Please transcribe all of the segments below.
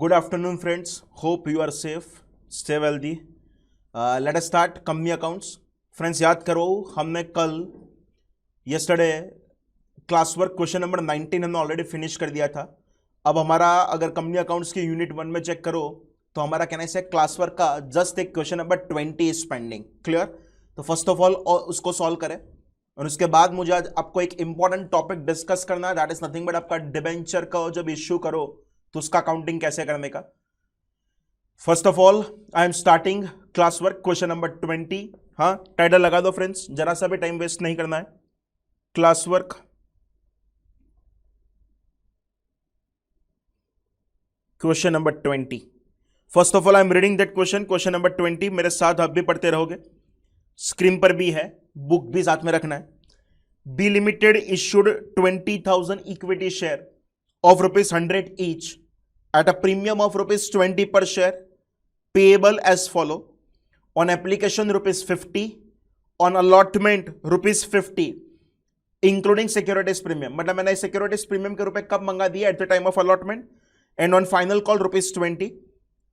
Good afternoon, friends. Hope you are safe. Stay wealthy. Let us start company accounts. Friends, याद करो हमने कल yesterday class work question number 19 हमने already finish कर दिया था. अब हमारा अगर कंपनी अकाउंट्स की यूनिट 1 में चेक करो तो हमारा कहना है क्लास वर्क का जस्ट एक question number 20 is pending. Clear? तो फर्स्ट ऑफ ऑल उसको सॉल्व करें और उसके बाद मुझे आज आपको एक इंपॉर्टेंट टॉपिक डिस्कस करना है. दैट इज नथिंग बट आपका डिबेंचर का जब इश्यू करो तो उसका काउंटिंग कैसे करने का. First of all I am starting class work question number 20. हाँ, टाइटल लगा दो फ्रेंड्स, जरा सा भी टाइम वेस्ट नहीं करना है. Class work question number 20. First of all I am reading that question number 20. मेरे साथ आप भी पढ़ते रहोगे, स्क्रीन पर भी है, बुक भी साथ में रखना है. B limited issued 20,000 equity share of ₹100 each at a premium of ₹20 per share, payable as follow. On application ₹50, on allotment ₹50, including securities premium. मतलब मैंने securities premium के रुपए कब मंगा दिया? At the time of allotment. And on final call ₹20.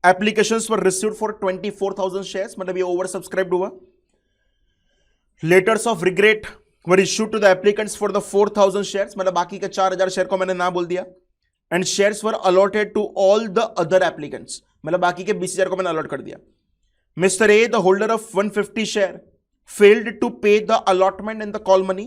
Applications were received for 24,000 shares. मतलब ये oversubscribed हुआ. Letters of regret were issued to the applicants for the 4,000 shares. मतलब बाकी के 4,000 शेयर को मैंने ना बोल दिया. And shares were allotted to all the other applicants. मतलब बाकी के 20,000 को मैंने अलॉट कर दिया. Mr. A, the holder of 150 share, failed to pay the allotment and the call money.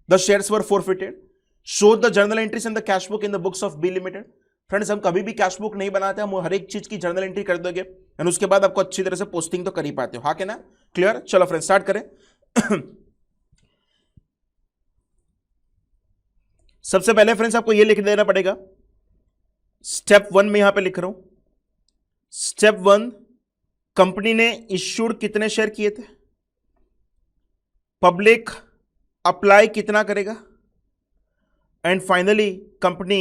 The shares were forfeited. Show the journal entries and the cash book in the books of B Limited. Friends, हम कभी भी cash book नहीं बनाते, हम हर एक चीज की journal entry कर दोगे और उसके बाद आपको अच्छी तरह से पोस्टिंग तो कर ही पाते हो. हाँ के ना? क्लियर? चलो फ्रेंड्स स्टार्ट करें. सबसे पहले फ्रेंड्स आपको ये लिख देना पड़ेगा. स्टेप 1 में यहां पे लिख रहा हूं. स्टेप 1, कंपनी ने इश्यूड कितने शेयर किए थे, पब्लिक अप्लाई कितना करेगा, एंड फाइनली कंपनी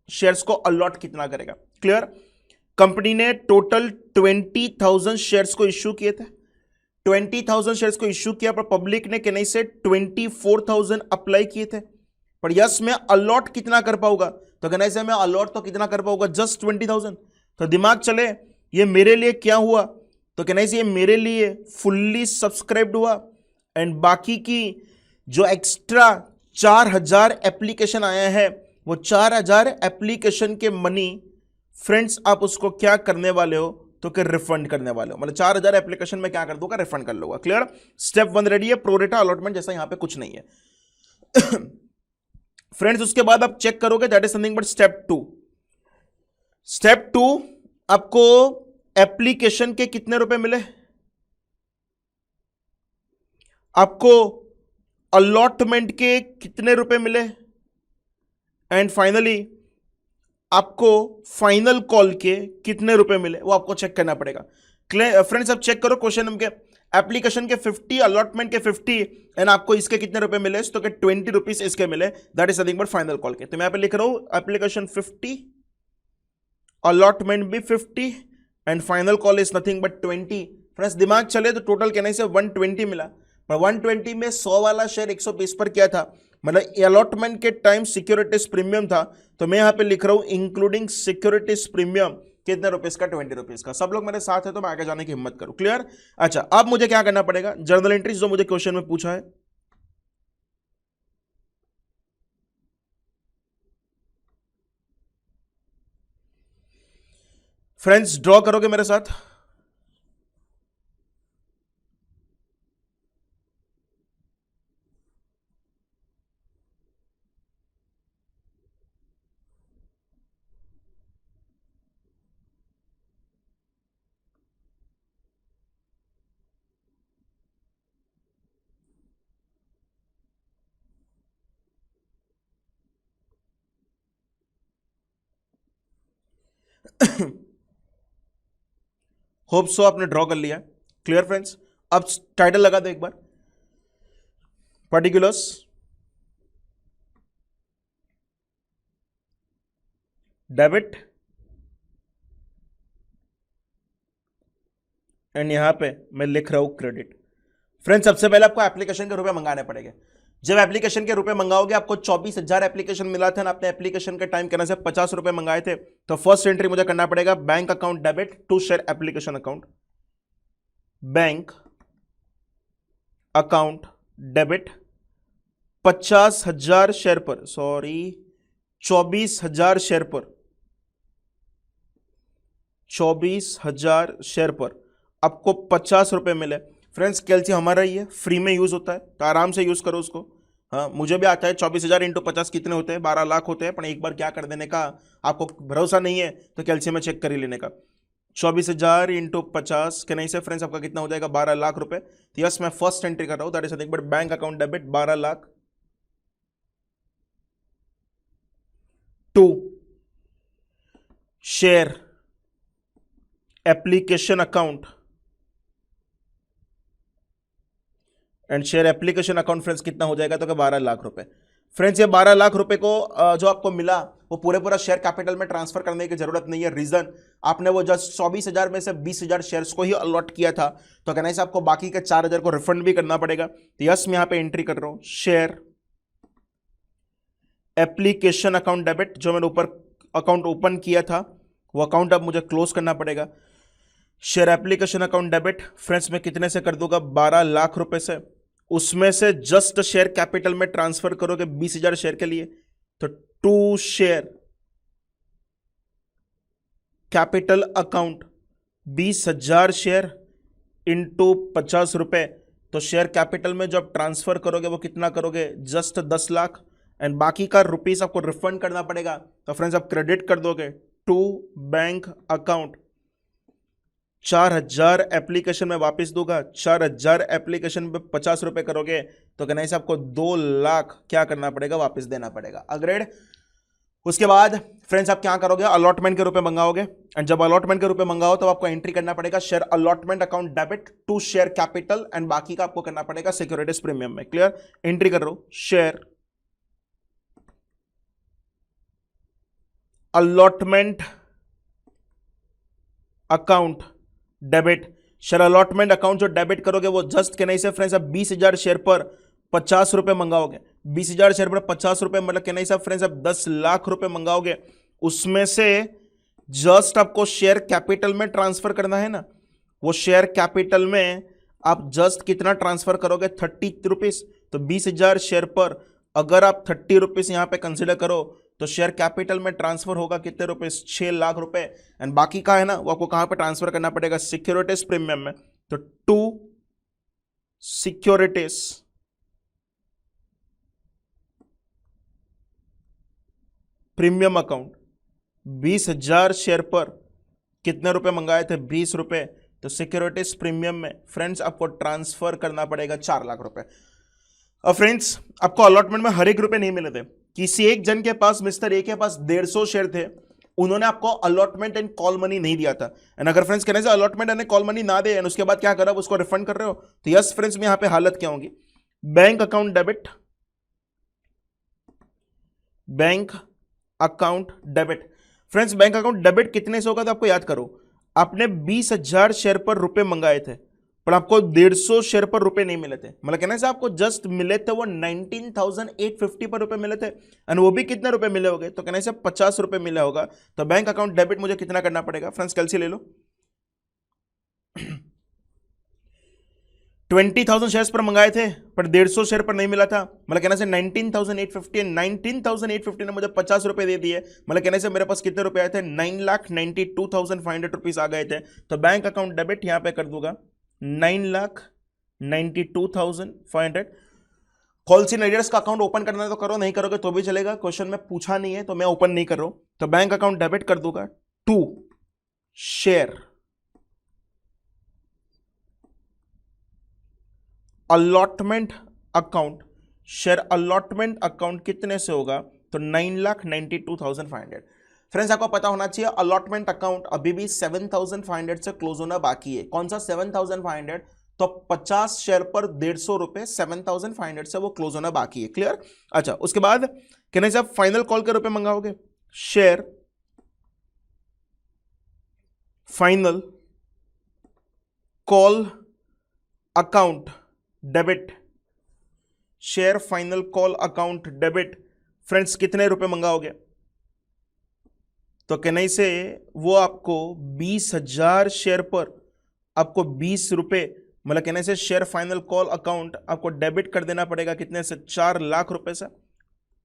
शेयर्स को अलॉट कितना करेगा. क्लियर? कंपनी ने टोटल 20,000 शेयर्स को इश्यू किए थे. 20,000 शेयर्स को इश्यू किया, पर पब्लिक ने कहने से 24,000 अप्लाई किए थे. पर यस मैं अलॉट कितना कर पाऊंगा, तो कहना से मैं अलॉट तो कितना कर पाऊंगा, जस्ट 20,000. तो दिमाग चले ये मेरे लिए क्या हुआ, तो कहना से ये मेरे लिए फुल्ली सब्सक्राइब्ड हुआ. एंड बाकी की जो एक्स्ट्रा 4,000 एप्लीकेशन आया है, वो 4,000 एप्लीकेशन के मनी फ्रेंड्स आप उसको क्या करने वाले हो, तो कि रिफंड करने वाले हो. मतलब 4,000 एप्लीकेशन में क्या कर दूंगा, रिफंड कर लूंगा. क्लियर? स्टेप 1 रेडी है. प्रोरेटा अलॉटमेंट जैसा यहां पे कुछ नहीं है. फ्रेंड्स उसके बाद आप चेक करोगे, that is something but step 2. Step 2 आपको एप्लीकेशन के कितने रुपए मिले, आपको अलॉटमेंट के कितने रुपए मिले, एंड फाइनली आपको फाइनल कॉल के कितने रुपए मिले, वो आपको चेक करना पड़ेगा. फ्रेंड्स आप चेक करो क्वेश्चन नंबर के एप्लीकेशन के 50, अलॉटमेंट के 50, एंड आपको इसके कितने रुपए मिले, तो कि 20 रुपीज इसके मिले. That is nothing but final call के. तो मैं यहां पे लिख रहा हूं एप्लीकेशन 50, अलॉटमेंट भी 50, and final call is nothing but 20. Friends दिमाग चले तो टोटल कहने से 120 मिला, पर 120 में 100 वाला शेयर 120 पर क्या था, मतलब अलॉटमेंट के टाइम सिक्योरिटीज प्रीमियम था. तो मैं यहां पे लिख रहा हूं इंक्लूडिंग सिक्योरिटीज प्रीमियम कितने रुपीस का, 20 रुपीस का. सब लोग मेरे साथ है तो मैं आगे जाने की हिम्मत करूं. क्लियर? अच्छा, अब मुझे क्या करना पड़ेगा, जर्नल एंट्रीज जो मुझे क्वेश्चन में पूछा है. फ्रेंड्स ड्रॉ करोगे मेरे साथ. होप सो आपने ड्रॉ कर लिया. Clear friends? अब टाइटल लगा दो एक बार, पर्टिकुलर्स, डेबिट, एंड यहां पे मैं लिख रहा हूं क्रेडिट. फ्रेंड्स सबसे पहले आपको एप्लीकेशन के रुपए मंगाने पड़ेंगे. जब एप्लीकेशन के रुपए मंगाओगे, आपको 24,000 एप्लीकेशन मिला था ना, आपने एप्लीकेशन के टाइम करने से 50 रुपए मंगाए थे, तो फर्स्ट एंट्री मुझे करना पड़ेगा bank account debit to share application account, bank account debit 50,000 share पर, सॉरी 24,000 शेयर पर, 24,000 शेयर पर आपको 50 रुपए मिले। फ्रेंड्स कैल्शियम हमारा ही है, फ्री में यूज होता है, तो आराम से यूज करो उसको। हाँ मुझे भी आता है, 24,000 इंटू 50 कितने होते हैं, 12 लाख होते हैं, पर एक बार क्या कर देने का, आपको भरोसा नहीं है तो कैल्शियम में चेक कर ही लेने का। 24,000 इंटू 50 के नहीं से फ्रेंड्स आपका कितना हो जाएगा, 12 लाख रुपए। तो यस मैं फर्स्ट एंट्री कर रहा हूं, दैट इज एक बार bank account debit 12 lakh to share application account and share application account friends कितना हो जाएगा, तो 12 लाख रुपए। फ्रेंड्स ये 12 लाख रुपए को जो आपको मिला वो पूरा शेयर कैपिटल में ट्रांसफर करने की जरूरत नहीं है। रीजन, आपने वो जस्ट 24,000 में से 20,000 शेयर्स को ही अलॉट किया था, तो कहना है आपको बाकी के 4,000 को रिफंड भी करना पड़ेगा। तो यस मैं यहां पे एंट्री कर रहा हूं, शेयर एप्लीकेशन अकाउंट डेबिट, जो मैंने ऊपर अकाउंट ओपन किया था वो अकाउंट अब मुझे क्लोज करना पड़ेगा। Share application account debit friends मैं कितने से कर दूंगा, 12 लाख रुपए से, उसमें से जस्ट शेयर कैपिटल में ट्रांसफर करोगे 20,000 शेयर के लिए, तो to share capital account 20,000 share into 50 रुपए, तो शेयर कैपिटल में जब ट्रांसफर करोगे वो कितना करोगे, जस्ट 10 लाख, एंड बाकी का रुपीस आपको रिफंड करना पड़ेगा। तो फ्रेंड्स आप क्रेडिट कर दोगे टू बैंक अकाउंट, 4,000 एप्लीकेशन में वापस दूंगा, 4,000 एप्लीकेशन पे 50 रुपए करोगे तो कहना है आपको 2 लाख क्या करना पड़ेगा, वापस देना पड़ेगा। अग्रेड। उसके बाद फ्रेंड्स आप क्या करोगे, अलॉटमेंट के रुपए मंगाओगे, एंड जब अलॉटमेंट के रुपए मंगाओ तो आपको एंट्री करना पड़ेगा share allotment account debit to share capital, and बाकी का आपको करना पड़ेगा सिक्योरिटीज प्रीमियम में। क्लियर, एंट्री कर रहा हूं, share allotment account debit. Share allotment account जो डेबिट करोगे वो जस्ट के नहीं से फ्रेंड्स आप 20,000 शेयर पर 50 रुपए मंगाओगे, 20,000 शेयर पर 50 रुपए मतलब के नहीं से फ्रेंड्स आप 10 लाख रुपए मंगाओगे, उसमें से जस्ट आपको शेयर कैपिटल में ट्रांसफर करना है ना, वो शेयर कैपिटल में आप जस्ट कितना ट्रांसफर करोगे, 30 रुपीज। तो 20,000 शेयर पर अगर आप 30 रुपीज यहां पे कंसिडर करो तो शेयर कैपिटल में ट्रांसफर होगा कितने रुपए, 6 लाख रुपए, एंड बाकी का है ना वो आपको कहां पे ट्रांसफर करना पड़ेगा, सिक्योरिटीज प्रीमियम में। तो to securities premium account 20,000 share पर कितने रुपए मंगाए थे, 20 रुपए, तो सिक्योरिटीज प्रीमियम में फ्रेंड्स आपको ट्रांसफर करना पड़ेगा 4 लाख रुपए। अब फ्रेंड्स आपको अलॉटमेंट में हर एक रुपए नहीं मिले थे, किसी एक जन के पास, मिस्टर ए के पास 150 शेयर थे, उन्होंने आपको अलॉटमेंट एंड कॉल मनी नहीं दिया था। एंड अगर फ्रेंड्स कहने से अलॉटमेंट एंड कॉल मनी ना दे एंड उसके बाद क्या कर रहे हो, उसको रिफंड कर रहे हो, तो यस फ्रेंड्स में यहां पे हालत क्या होगी, bank account debit, bank account debit. Friends bank account debit कितने से होगा, तो आपको याद करो, आपने 20,000 शेयर पर रुपए मंगाए थे पर आपको 150 शेयर पर रुपए नहीं मिले थे, मतलब कहने से आपको जस्ट मिले थे वो 19,850 पर रुपए मिले थे, एंड वो भी कितने रुपए मिले होंगे, तो कहने से 50 रुपए मिला होगा। तो बैंक अकाउंट डेबिट मुझे कितना करना पड़ेगा, फ्रेंड्स कैलसी ले लो, 20,000 शेयर्स पर मंगाए थे पर 150 शेयर पर नहीं मिला था, मतलब कहने से 19,850, 19,850 ने मुझे 50 रुपए दे दिए, मतलब कहने से मेरे पास कितने रुपए आए थे, 9,92,500 रुपीज आ गए थे। तो बैंक अकाउंट डेबिट यहां पे कर दूंगा 9,92,500। कॉल्स इन एरियर्स का अकाउंट ओपन करना है तो करो, नहीं करोगे तो भी चलेगा, क्वेश्चन में पूछा नहीं है तो मैं ओपन नहीं कर रहा हूं। तो बैंक अकाउंट डेबिट कर दूंगा to share allotment account, share allotment account कितने से होगा, तो 9,92,500। फ्रेंड्स आपको पता होना चाहिए अलॉटमेंट अकाउंट अभी भी 7,500 से क्लोज होना बाकी है। कौन सा 7,500, तो 50 शेयर पर 150 रुपए, 7,500 से वो क्लोज होना बाकी है। क्लियर। अच्छा उसके बाद कहने से आप फाइनल कॉल के रुपए मंगाओगे, share final call account debit share final call account debit, friends कितने रुपए मंगाओगे? तो कहने से वो आपको 20,000 शेयर पर आपको 20 रुपए, मतलब कहने से शेयर फाइनल कॉल अकाउंट आपको डेबिट कर देना पड़ेगा कितने से? 4 लाख रुपए से।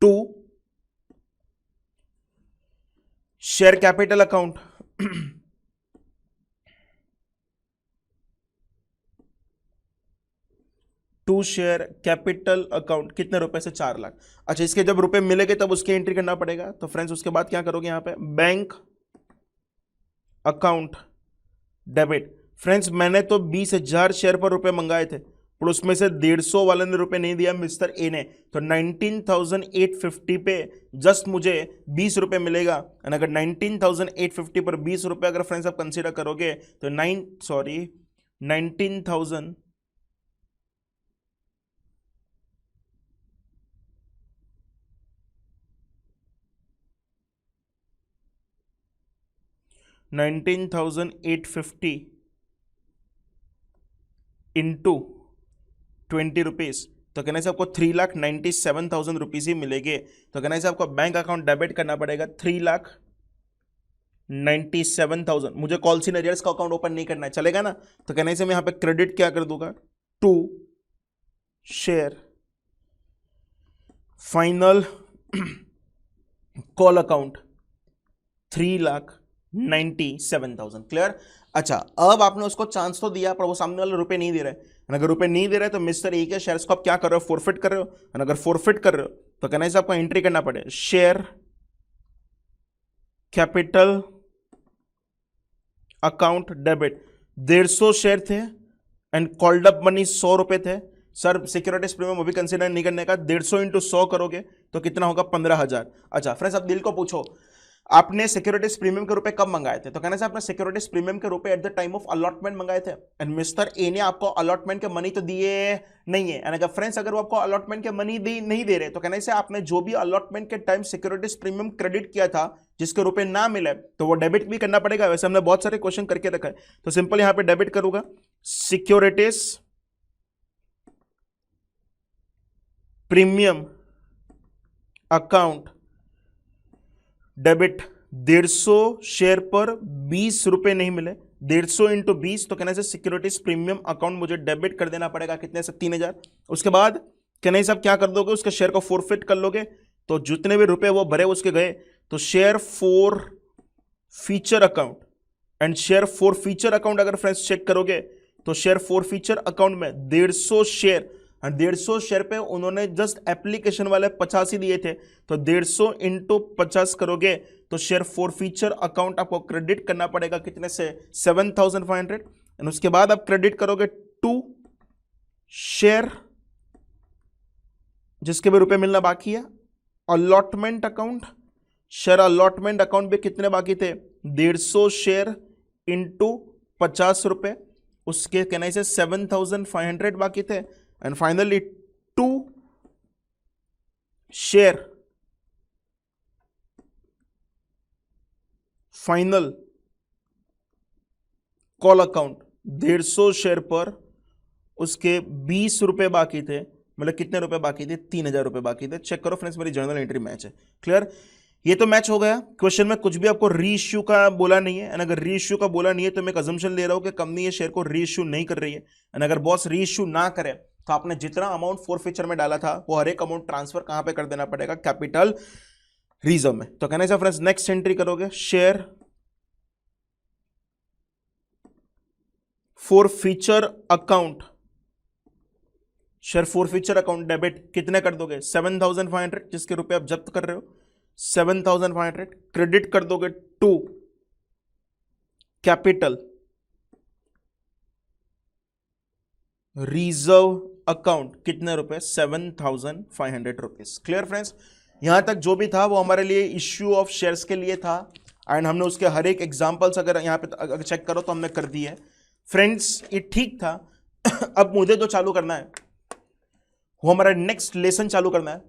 To share capital account, to share capital account कितने रुपए से? 4 लाख। अच्छा, इसके जब रुपए मिलेंगे तब उसकी एंट्री करना पड़ेगा। तो फ्रेंड्स उसके बाद क्या करोगे? यहां पे बैंक अकाउंट डेबिट। फ्रेंड्स मैंने तो 20,000 शेयर पर रुपए मंगाए थे, पर उसमें से 150 वाले ने रुपए नहीं दिया मिस्टर ए ने, तो 19,850 पे जस्ट मुझे 20 रुपए मिलेगा। एंड अगर 19,850 पर 20 रुपए अगर फ्रेंड्स आप कंसीडर करोगे तो 19,000 19,850 इंटू 20 रुपीज, तो कहने से आपको 3,97,000 रुपीज ही मिलेंगे। तो कहने से आपको बैंक अकाउंट डेबिट करना पड़ेगा 3,97,000। मुझे कॉल्स इन अरियर्स का अकाउंट ओपन नहीं करना है, चलेगा ना? तो कहने से मैं यहां पे क्रेडिट क्या कर दूंगा? To share final call account 3,97,000। Clear? अच्छा, अब आपने उसको चांस तो दिया पर वो सामने वाले रुपए नहीं दे रहे, अगर रुपए नहीं दे रहे तो मिस्टर ए के शेयर्स को आप क्या कर रहे हो? फोरफिट कर रहे हो। और अगर फोरफिट कर रहे हो तो कहना है आपको एंट्री करना पड़े share capital account debit. 150 share थे एंड कॉल्ड अप मनी 100 रुपए थे। सर सिक्योरिटीज प्रीमियम वो भी कंसीडर नहीं करने का, 150 इंटू 100 करोगे तो कितना होगा? 15,000। अच्छा फ्रेंड्स, अब दिल को पूछो, आपने सिक्योरिटीज प्रीमियम के रुपए कब मंगाए थे? तो कहना से आपने सिक्योरिटीज प्रीमियम के रुपए at the time of allotment मंगाए थे, एंड मिस्टर ए ने आपको अलॉटमेंट के मनी तो दिए नहीं है। एंड अगर फ्रेंड्स अगर वो आपको अलॉटमेंट के मनी नहीं दे रहे तो कहना से आपने जो भी अलॉटमेंट के टाइम सिक्योरिटीज प्रीमियम क्रेडिट किया था जिसके रुपए ना मिले तो वो डेबिट भी करना पड़ेगा। वैसे हमने बहुत सारे क्वेश्चन करके रखा है, तो सिंपल यहां पे डेबिट करूंगा securities premium account debit. 150 share पर 20 रुपए नहीं मिले, 150 इंटू 20, तो कहने से सिक्योरिटीज प्रीमियम अकाउंट मुझे डेबिट कर देना पड़ेगा कितने से? 3,000। उसके बाद कहने से आप क्या कर दोगे? उसके शेयर को फोरफिट कर लोगे, तो जितने भी रुपए वो भरे उसके गए। तो share for feature account and share for feature account अगर फ्रेंड्स चेक करोगे तो शेयर फॉर फीचर अकाउंट में 150 शेयर, 150 शेयर पे उन्होंने जस्ट एप्लीकेशन वाले 50 ही दिए थे, तो 150 इंटू 50 करोगे तो शेयर फॉर फीचर अकाउंट आपको क्रेडिट करना पड़ेगा कितने से? 7,500। एंड उसके बाद आप क्रेडिट करोगे टू शेयर जिसके भी रुपए मिलना बाकी है allotment account. Share allotment account पे कितने बाकी थे? 150 शेयर इंटू 50 रुपए, उसके कहने से 7,500 बाकी थे। And finally to share final call account 150 share पर उसके 20 रुपए बाकी थे, मतलब कितने रुपए बाकी थे? 3,000 रुपए बाकी थे। चेक करो फ्रेंड्स, मेरी जर्नल एंट्री मैच है। क्लियर? ये तो मैच हो गया। क्वेश्चन में कुछ भी आपको री इश्यू का बोला नहीं है, एंड अगर री इश्यू का बोला नहीं है तो मैं एक अजम्पशन ले रहा हूं कि कंपनी ये शेयर को री इश्यू नहीं कर रही है। एंड अगर बॉस री इश्यू ना करे तो आपने जितना अमाउंट फोरफीचर में डाला था वो हर एक अमाउंट ट्रांसफर कहां पे कर देना पड़ेगा? कैपिटल रिजर्व में। तो कहने से फ्रेंड्स नेक्स्ट एंट्री करोगे share for feature account, share for feature account debit कितने कर दोगे? 7,500 जिसके रुपए आप जब्त कर रहे हो, 7,500 क्रेडिट कर दोगे टू कैपिटल रिजर्व अकाउंट कितने रुपए? 7,500 रुपीज। Clear friends? यहां तक जो भी था वो हमारे लिए इश्यू ऑफ शेयर्स के लिए था, एंड हमने उसके हर एक एग्जांपल्स अगर यहां पे अगर चेक करो तो हमने कर दी है। फ्रेंड्स ये ठीक था। अब मुझे जो चालू करना है वो हमारा नेक्स्ट लेसन चालू करना है,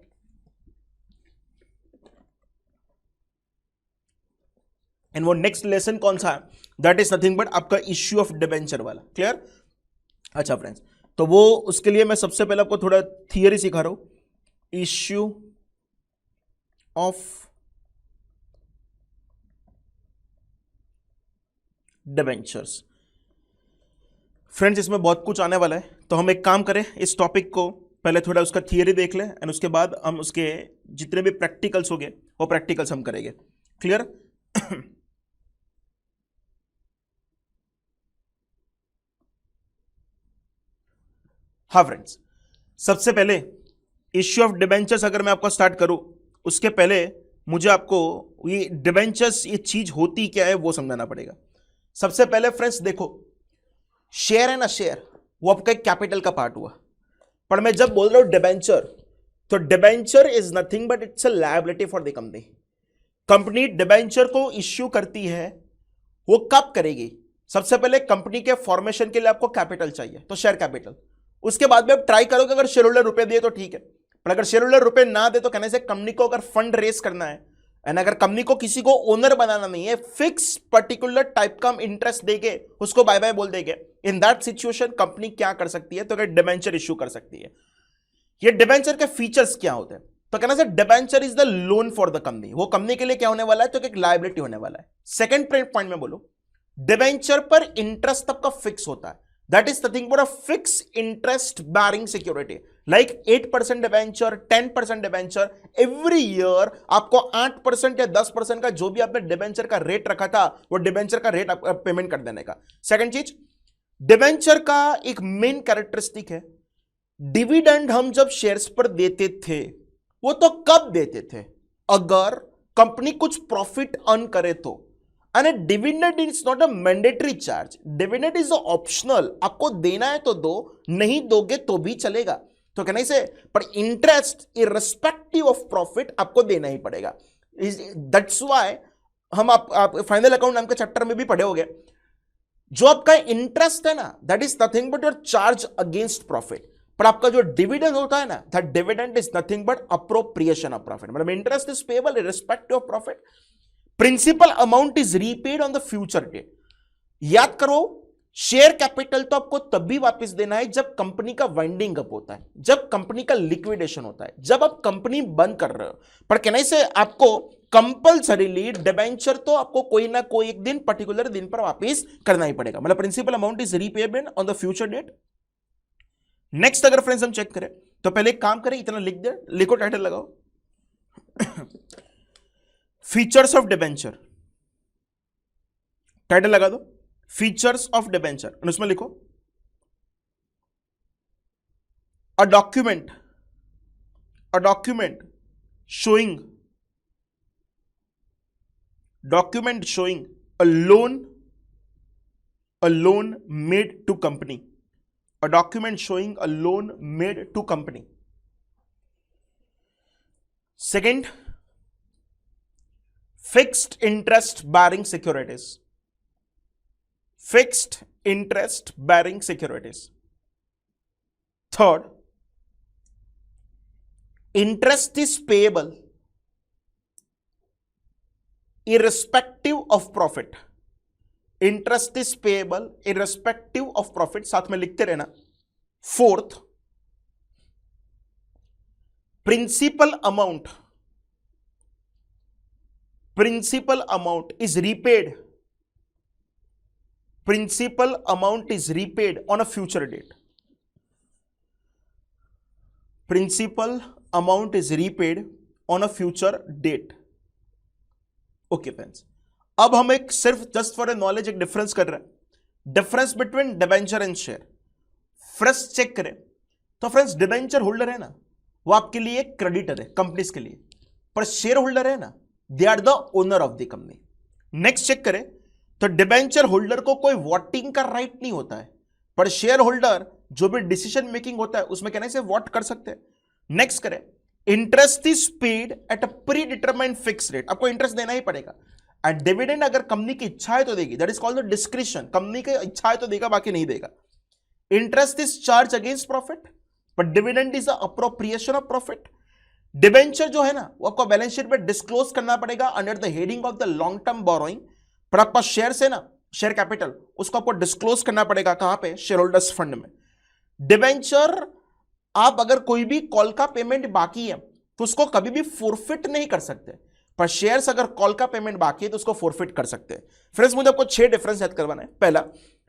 एंड वो नेक्स्ट लेसन कौन सा है? दैट इज नथिंग बट आपका इश्यू ऑफ डिबेंचर वाला। क्लियर? अच्छा फ्रेंड्स, तो वो उसके लिए मैं सबसे पहले आपको थोड़ा थियरी सिखा रहा हूं। Issue of debentures. फ्रेंड्स इसमें बहुत कुछ आने वाला है, तो हम एक काम करें, इस टॉपिक को पहले थोड़ा उसका थियरी देख लें एंड उसके बाद हम उसके जितने भी प्रैक्टिकल्स हो गए वो प्रैक्टिकल्स हम करेंगे। क्लियर? हाँ फ्रेंड्स, सबसे पहले इश्यू ऑफ डिबेंचर्स अगर मैं आपको स्टार्ट करूं, उसके पहले मुझे आपको ये डिबेंचर्स ये चीज होती क्या है वो समझाना पड़ेगा। सबसे पहले फ्रेंड्स देखो, शेयर है ना, शेयर वो आपका एक कैपिटल का पार्ट हुआ, पर मैं जब बोल रहा हूं डिबेंचर, तो debenture is nothing but it's a liability for the company. Company debenture को इश्यू करती है, वो कब करेगी? सबसे पहले कंपनी के फॉर्मेशन के लिए आपको कैपिटल चाहिए, तो शेयर कैपिटल। उसके बाद में आप ट्राई करोगे, अगर शेयर होल्डर रुपए दिए तो ठीक है, पर अगर शेयर होल्डर रुपए ना दे तो कहने से कंपनी को अगर फंड रेस करना है एंड अगर कंपनी को किसी को ओनर बनाना नहीं है, फिक्स पर्टिकुलर टाइप का इंटरेस्ट देके उसको बाय बाय बोल देंगे, इन दैट सिचुएशन कंपनी क्या कर सकती है? तो अगर डिबेंचर इश्यू कर सकती है। ये डिबेंचर के फीचर्स क्या होते हैं? तो कहना से debenture is the loan for the company. वो कंपनी के लिए क्या होने वाला है? तो एक लायबिलिटी होने वाला है। सेकंड पॉइंट में बोलो, डिबेंचर पर इंटरेस्ट आपका फिक्स होता है, that is nothing but a fix interest bearing security, like 8% debenture, 10% debenture, every year आपको 8% या 10% का जो भी आपने डिबेंचर का रेट रखा था वो डिबेंचर का रेट पेमेंट कर देने का। सेकंड चीज, डिबेंचर का एक मेन कैरेक्टरिस्टिक है, डिविडेंड हम जब शेयर्स पर देते थे वो तो कब देते थे? अगर कंपनी कुछ प्रॉफिट अर्न करे तो। And dividend is not a mandatory charge, dividend is optional, आपको देना है तो दो, नहीं दोगे तो भी चलेगा। तो कहने से पर इंटरेस्ट इररिस्पेक्टिव ऑफ प्रॉफिट आपको देना ही पड़ेगा। दैट्स व्हाई हम आप फाइनल अकाउंट नाम के चैप्टर में भी पढ़े होंगे, जो आपका इंटरेस्ट है ना, that is nothing but your charge against profit, पर आपका जो डिविडेंड होता है ना, that dividend is nothing but appropriation of profit. मतलब interest is payable irrespective of profit, principal amount is repaid on the future date. याद करो, share capital तो आपको तब भी वापस देना है जब कंपनी का वाइंडिंग अप होता है, जब कंपनी का लिक्विडेशन होता है, जब आप कंपनी बंद कर रहे हो। पर कहने से आपको कंपल्सरीली डिबेंचर तो आपको कोई ना कोई एक दिन पर्टिकुलर दिन पर वापस करना ही पड़ेगा। मतलब principal amount is repayment on the future date. Next अगर फ्रेंड्स हम चेक करें तो पहले एक काम करें, इतना लिख दे, लिखो, टाइटल लगाओ, फीचर्स ऑफ डिबेंचर, टाइटल लगा दो, फीचर्स ऑफ डिबेंचर, उसमें लिखो a document showing a loan made to company, a document showing a loan made to company. Second, fixed interest bearing securities, third, interest is payable irrespective of profit, साथ में लिखते रहना। Fourth, principal amount is repaid on a future date, okay friends. अब हम एक सिर्फ just for a knowledge एक difference कर रहे हैं, difference between debenture and share. Fresh check करें तो फ्रेंड्स, डिबेंचर होल्डर है ना, वो आपके लिए एक क्रेडिटर है कंपनीज के लिए, पर शेयर होल्डर है ना, they are the owner of the company. Next check करें तो डिबेंचर होल्डर को कोई वोटिंग का राइट नहीं होता है, पर शेयर होल्डर जो भी डिसीजन मेकिंग होता है उसमें कहने से वोट कर सकते हैं। नेक्स्ट करें, interest is paid at a pre determined fix rate, आपको इंटरेस्ट देना ही पड़ेगा। एंड डिविडेंड अगर कंपनी की इच्छा है तो देगी, that is called the discretion, company की इच्छा है तो देगा, बाकी नहीं देगा। Interest is charge against profit, but dividend is appropriation of profit. Debenture जो है ना, वो आपको बैलेंस शीट में डिस्क्लोज करना पड़ेगा under the heading of the long term borrowing, पर आपका शेयर से ना, शेयर कैपिटल, उसको आपको डिस्क्लोज करना पड़ेगा कहां पे? शेयर होल्डर्स फंड में। डिबेंचर आप अगर कोई भी कॉल का पेमेंट बाकी है तो उसको कभी भी फोरफिट नहीं कर सकते, पर शेयर्स अगर कॉल का पेमेंट बाकी है तो उसको फोरफिट कर सकते हैं। फ्रेंड्स मुझे आपको 6 डिफरेंस याद करवाना है। पहला,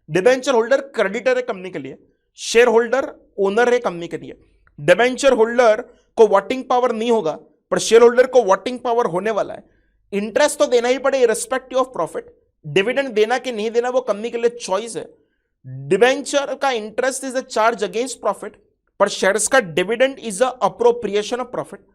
डिबेंचर होल्डर क्रेडिटर है कंपनी के लिए, शेयर होल्डर ओनर है कंपनी के लिए। डिबेंचर होल्डर को वोटिंग पावर नहीं होगा, पर शेयर होल्डर को वोटिंग पावर होने वाला है। इंटरेस्ट तो देना ही पड़े रिस्पेक्टिव ऑफ प्रॉफिट, डिविडेंड देना कि नहीं देना वो कंपनी के लिए चॉइस है। डिबेंचर का interest is a charge against profit, पर शेयर्स का dividend is a appropriation of profit.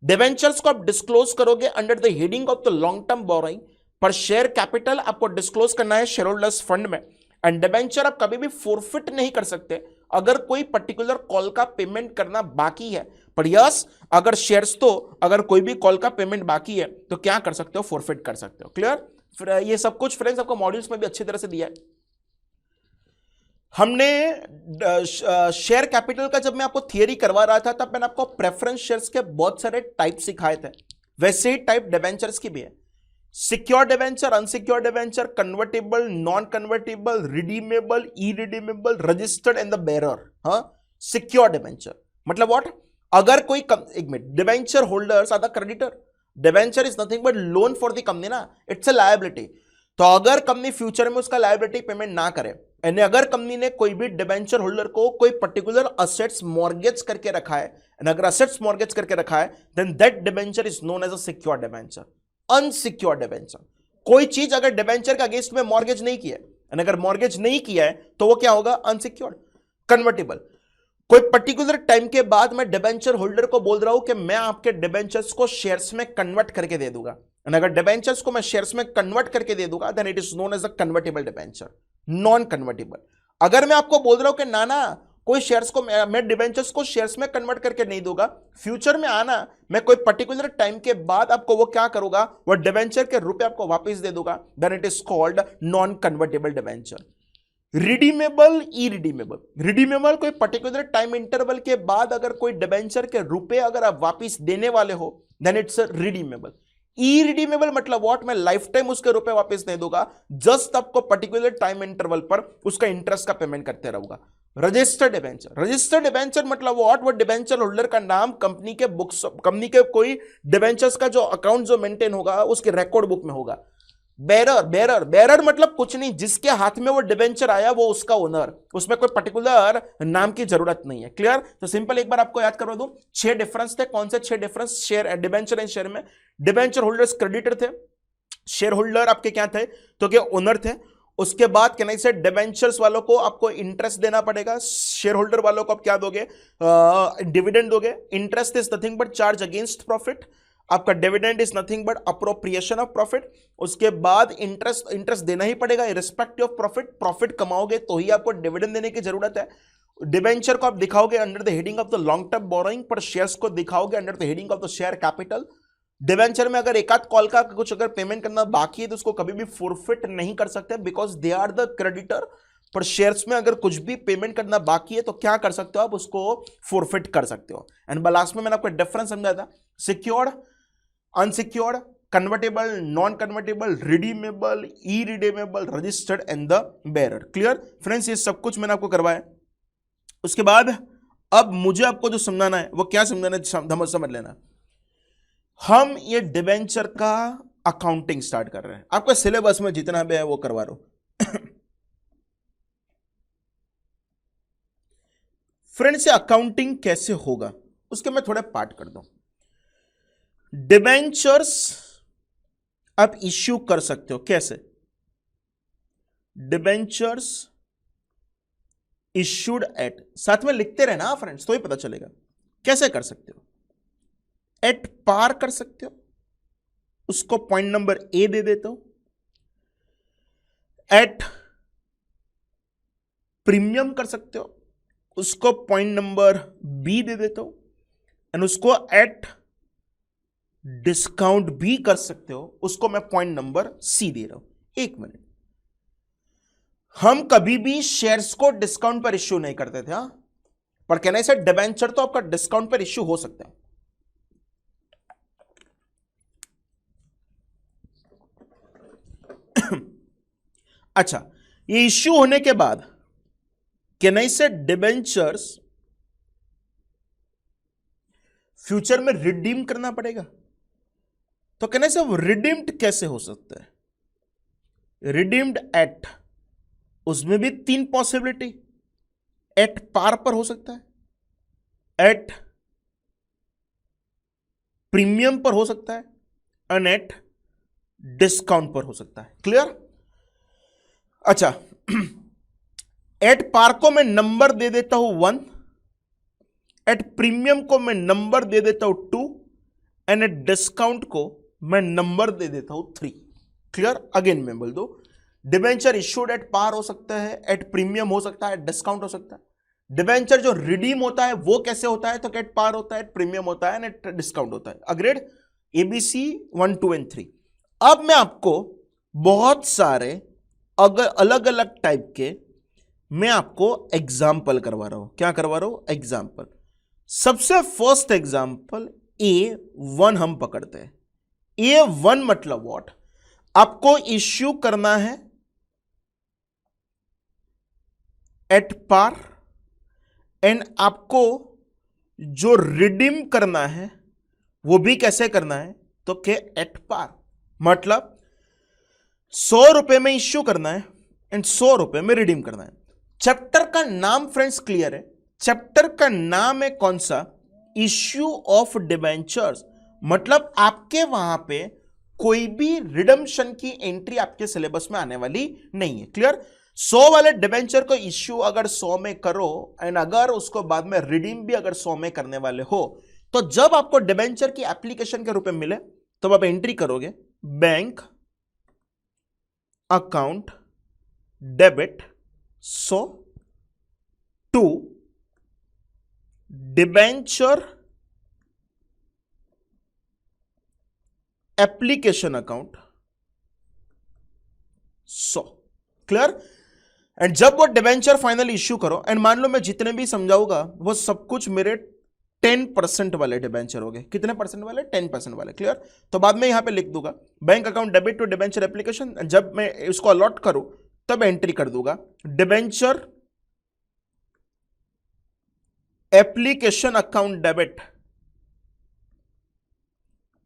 Debentures को आप डिस्क्लोज करोगे under the heading of the long term borrowing, पर शेयर कैपिटल आपको डिस्क्लोज करना है शेयर होल्डर्स फंड में। एंड डिबेंचर आप कभी भी फोरफिट नहीं कर सकते अगर कोई पर्टिकुलर कॉल का पेमेंट करना बाकी है, पर यस अगर शेयर्स तो अगर कोई भी कॉल का पेमेंट बाकी है तो क्या कर सकते हो, फोरफिट कर सकते हो। क्लियर? ये सब कुछ फ्रेंड्स आपको मॉड्यूल्स में भी अच्छी तरह से दिया है। हमने शेयर कैपिटल का जब मैं आपको थियरी करवा रहा था तब मैंने आपको प्रेफरेंस शेयर्स के बहुत सारे टाइप सिखाए थे, वैसे ही टाइप डिबेंचर्स की भी है। Secure debenture, unsecure debenture, convertible, non convertible, redeemable, irredeemable, registered and the bearer. हाँ, सिक्योर डिबेंचर मतलब व्हाट? अगर कोई एक minute, debenture holders are the creditor, debenture is nothing but loan for the company ना, it's a liability. तो अगर company future में उसका लायबिलिटी पेमेंट ना करे, यानी अगर कंपनी ने कोई भी डिबेंचर होल्डर को कोई पर्टिकुलर असेट्स मॉर्गेज करके रखा है, एंड अगर असेट्स मॉर्गेज करके रखा है, then that debenture is known as a secure debenture. Unsecure debenture, कोई चीज अगर डिबेंचर का अगेंस्ट में मॉर्गेज नहीं किया है, एंड अगर मॉर्गेज नहीं किया है तो वो क्या होगा, अनसिक्योर्ड। कन्वर्टेबल, कोई पर्टिकुलर टाइम के बाद मैं डिबेंचर होल्डर को बोल रहा हूं कि मैं आपके डिबेंचर्स को शेयर्स में कन्वर्ट करके दे दूंगा, एंड अगर डिबेंचर्स को मैं शेयर्स में कन्वर्ट करके दे दूंगा then it is known as a convertible debenture. Non convertible, अगर मैं आपको बोल रहा हूं कि ना कोई शेयर्स को मैं डिबेंचर्स को शेयर्स में कन्वर्ट करके नहीं दूंगा, फ्यूचर में आना मैं कोई पर्टिकुलर टाइम के बाद आपको वो क्या करूंगा, वो डिबेंचर के रुपए आपको वापस दे दूंगा, then it is called non convertible debenture. Redeemable, irredeemable, redeemable कोई पर्टिकुलर टाइम इंटरवल के बाद अगर कोई डिबेंचर के रुपए अगर आप वापस देने वाले हो देन इट्स रिडीमेबल। इरिडीमेबल मतलब व्हाट? मैं लाइफ टाइम उसके रुपए वापस नहीं दूंगा, जस्ट आपको पर्टिकुलर टाइम इंटरवल पर उसका इंटरेस्ट का पेमेंट करते रहूंगा। रजिस्टर्ड डिबेंचर, रजिस्टर्ड डिबेंचर मतलब व्हाट? वो डिबेंचर होल्डर का नाम कंपनी के बुक्स, कंपनी के कोई डिबेंचर्स का जो अकाउंट जो मेंटेन होगा उसके रिकॉर्ड बुक में होगा। बेरर, बेरर, बेरर मतलब कुछ नहीं, जिसके हाथ में वो डिबेंचर आया वो उसका ओनर, उसमें कोई पर्टिकुलर नाम की जरूरत नहीं है। क्लियर? तो सिंपल एक बार आपको याद करवा दूं, 6 डिफरेंस थे। कौन से 6 difference? Share, debenture and share में डिबेंचर होल्डर्स क्रेडिटर थे, शेयर होल्डर आपके क्या थे, तो क्या ओनर थे। उसके बाद क्या नहीं से डिबेंचर्स वालों को आपको इंटरेस्ट देना पड़ेगा, शेयर होल्डर वालों को आप क्या दोगे, डिविडेंड दोगे। Interest is nothing but charge against profit, आपका dividend is nothing but appropriation of profit. उसके बाद इंटरेस्ट देना ही पड़ेगा इररिस्पेक्टिव ऑफ प्रॉफिट, प्रॉफिट कमाओगे तो ही आपको डिविडेंड देने की जरूरत है। डिबेंचर को आप दिखाओगे under the heading of the long term borrowing, पर शेयर्स को दिखाओगे under the heading of the share capital. Debenture में अगर एक आध कॉल का कुछ अगर पेमेंट करना बाकी है तो उसको कभी भी फोरफिट नहीं कर सकते because they are the creditor, पर शेयर्स में अगर कुछ भी पेमेंट करना बाकी है तो क्या कर सकते हो आप, उसको फोरफिट कर सकते हो। एंड लास्ट में मैंने आपको डिफरेंस समझाया था, secured, unsecured, convertible, non convertible, redeemable, irredeemable, registered and the bearer. Clear friends? ये सब कुछ मैंने आपको करवाया। उसके बाद अब मुझे आपको जो समझाना है वो क्या समझाना है, समझ लेना। हम ये डिबेंचर का अकाउंटिंग स्टार्ट कर रहे हैं, आपका सिलेबस में जितना भी है वो करवा रहा हूं। फ्रेंड्स, ये अकाउंटिंग कैसे होगा उसके मैं थोड़े पार्ट कर दूं। डिबेंचर्स आप इश्यू कर सकते हो, कैसे? डिबेंचर्स इश्यूड एट, साथ में लिखते रहना फ्रेंड्स तो ही पता चलेगा कैसे कर सकते हो। एट पार कर सकते हो, उसको पॉइंट नंबर ए दे देता हूं। एट प्रीमियम कर सकते हो, उसको पॉइंट नंबर बी दे देता हूं। एंड उसको एट डिस्काउंट भी कर सकते हो, उसको मैं पॉइंट नंबर सी दे रहा हूं। एक मिनट, हम कभी भी शेयर्स को डिस्काउंट पर इश्यू नहीं करते थे, पर कहने से डिबेंचर तो आपका डिस्काउंट पर इश्यू हो सकता है। अच्छा, ये इश्यू होने के बाद कैन आई से डिबेंचर्स फ्यूचर में रिडीम करना पड़ेगा? तो कैन आई से रिडीम्ड कैसे हो सकता है? रिडीम्ड एट, उसमें भी तीन पॉसिबिलिटी, एट पार पर हो सकता है, एट प्रीमियम पर हो सकता है, एंड एट डिस्काउंट पर हो सकता है। क्लियर? अच्छा, एट पार को मैं नंबर दे देता हूं 1, एट प्रीमियम को मैं नंबर दे देता हूं 2, एंड एट डिस्काउंट को मैं नंबर दे देता हूं 3। क्लियर? अगेन मैं बोल दो, डिबेंचर इश्यूड एट पार हो सकता है, एट प्रीमियम हो सकता है, डिस्काउंट हो सकता है। डिबेंचर जो रिडीम होता है वो कैसे होता है? तो एट पार होता है, एट प्रीमियम होता है, एट डिस्काउंट होता है। अग्रेड? ABC 1, 2 and 3। अब मैं आपको बहुत सारे अगर अलग अलग टाइप के मैं आपको एग्जाम्पल करवा रहा हूं। क्या करवा रहा हूं? एग्जाम्पल। सबसे फर्स्ट एग्जाम्पल A1 हम पकड़ते हैं। A1 मतलब व्हाट? आपको इश्यू करना है एट पार, एंड आपको जो रिडीम करना है वो भी कैसे करना है? तो के एट पार, मतलब 100 रुपए में इश्यू करना है एंड 100 रुपए में रिडीम करना है। चैप्टर का नाम फ्रेंड्स क्लियर है? चैप्टर का नाम है कौन सा? Issue of debentures. मतलब आपके वहां पे कोई भी रिडम्पशन की एंट्री आपके सिलेबस में आने वाली नहीं है। क्लियर? 100 वाले डिबेंचर को इश्यू अगर 100 में करो एंड अगर उसको बाद में रिडीम भी अगर 100 में करने वाले हो, तो जब आपको डिबेंचर की एप्लीकेशन के रूप में मिले तब आप एंट्री करोगे bank account debit 100 to debenture application account 100। Clear? And जब वो डिबेंचर फाइनली इश्यू करो, एंड मान लो मैं जितने भी समझाऊंगा वो सब कुछ मेरे 10% वाले डिबेंचर हो गए। कितने परसेंट वाले? 10% वाले। क्लियर? तो बाद में यहां पे लिख दूंगा bank account debit to debenture application. जब मैं इसको अलॉट करूं तब एंट्री कर दूंगा debenture application account debit,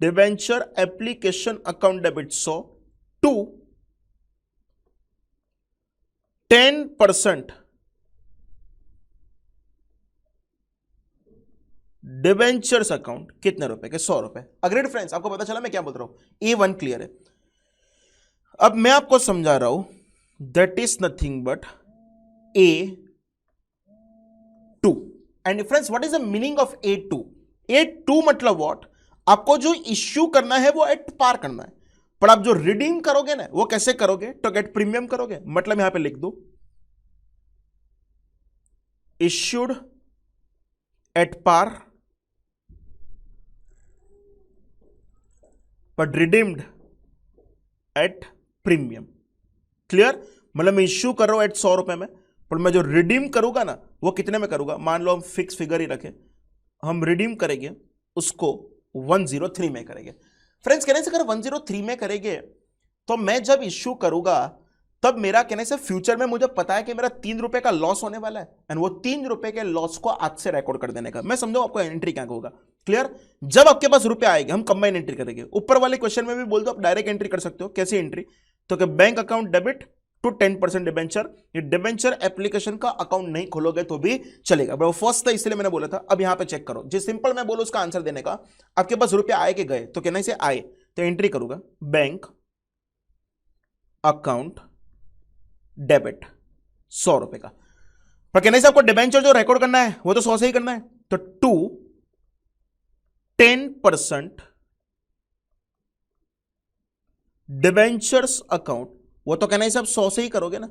debenture application account debit 100 to 10% debentures account. कितने रुपए के? 100 रुपए। Agreed friends? आपको पता चला मैं क्या बोल रहा हूं? A1 क्लियर है? अब मैं आपको समझा रहा हूं, that is nothing but A2। And friends, what is the meaning of A2? A2 मतलब व्हाट? आपको जो इश्यू करना है वो एट पार करना है, पर आप जो रिडीम करोगे ना वो कैसे करोगे? तो गेट प्रीमियम करोगे। मतलब यहां पे लिख दो issued at par but redeemed at premium. Clear? मतलब मैं इश्यू कर रहा हूं एट 100 रुपए में, पर मैं जो रिडीम करूंगा ना वो कितने में करूंगा? मान लो हम फिक्स फिगर ही रखें, हम रिडीम करेंगे उसको 103 में करेंगे। फ्रेंड्स, कहने से अगर 103 में करेंगे तो मैं जब इश्यू करूंगा तब मेरा कहने से फ्यूचर में मुझे पता है कि मेरा 3 रुपए का लॉस होने वाला है, एंड वो 3 रुपए के लॉस को आज से रिकॉर्ड कर देने का मैं समझो आपको एंट्री क्या होगा। क्लियर? जब आपके पास रुपए आएंगे हम कंबाइन एंट्री करेंगे। ऊपर वाले क्वेश्चन में भी बोल दो आप डायरेक्ट एंट्री कर सकते हो। कैसी एंट्री? तो कि bank account debit to 10% debenture. ये डिबेंचर एप्लीकेशन का अकाउंट नहीं खोलोगे तो भी चलेगा। वो फर्स्ट था इसलिए मैंने बोला था। अब यहां पे चेक करो, जिस सिंपल मैं बोलूं उसका आंसर देने का। आपके पास रुपए आए कि गए? तो कहना से आए, तो एंट्री करूंगा बैंक अकाउंट डेबिट 100 रुपए का। पर कहने से आपको डिबेंचर जो रिकॉर्ड करना है वो तो 100 से ही करना है, तो टू 10% डिबेंचर्स अकाउंट, वो तो कहना है सब 100 से ही करोगे ना।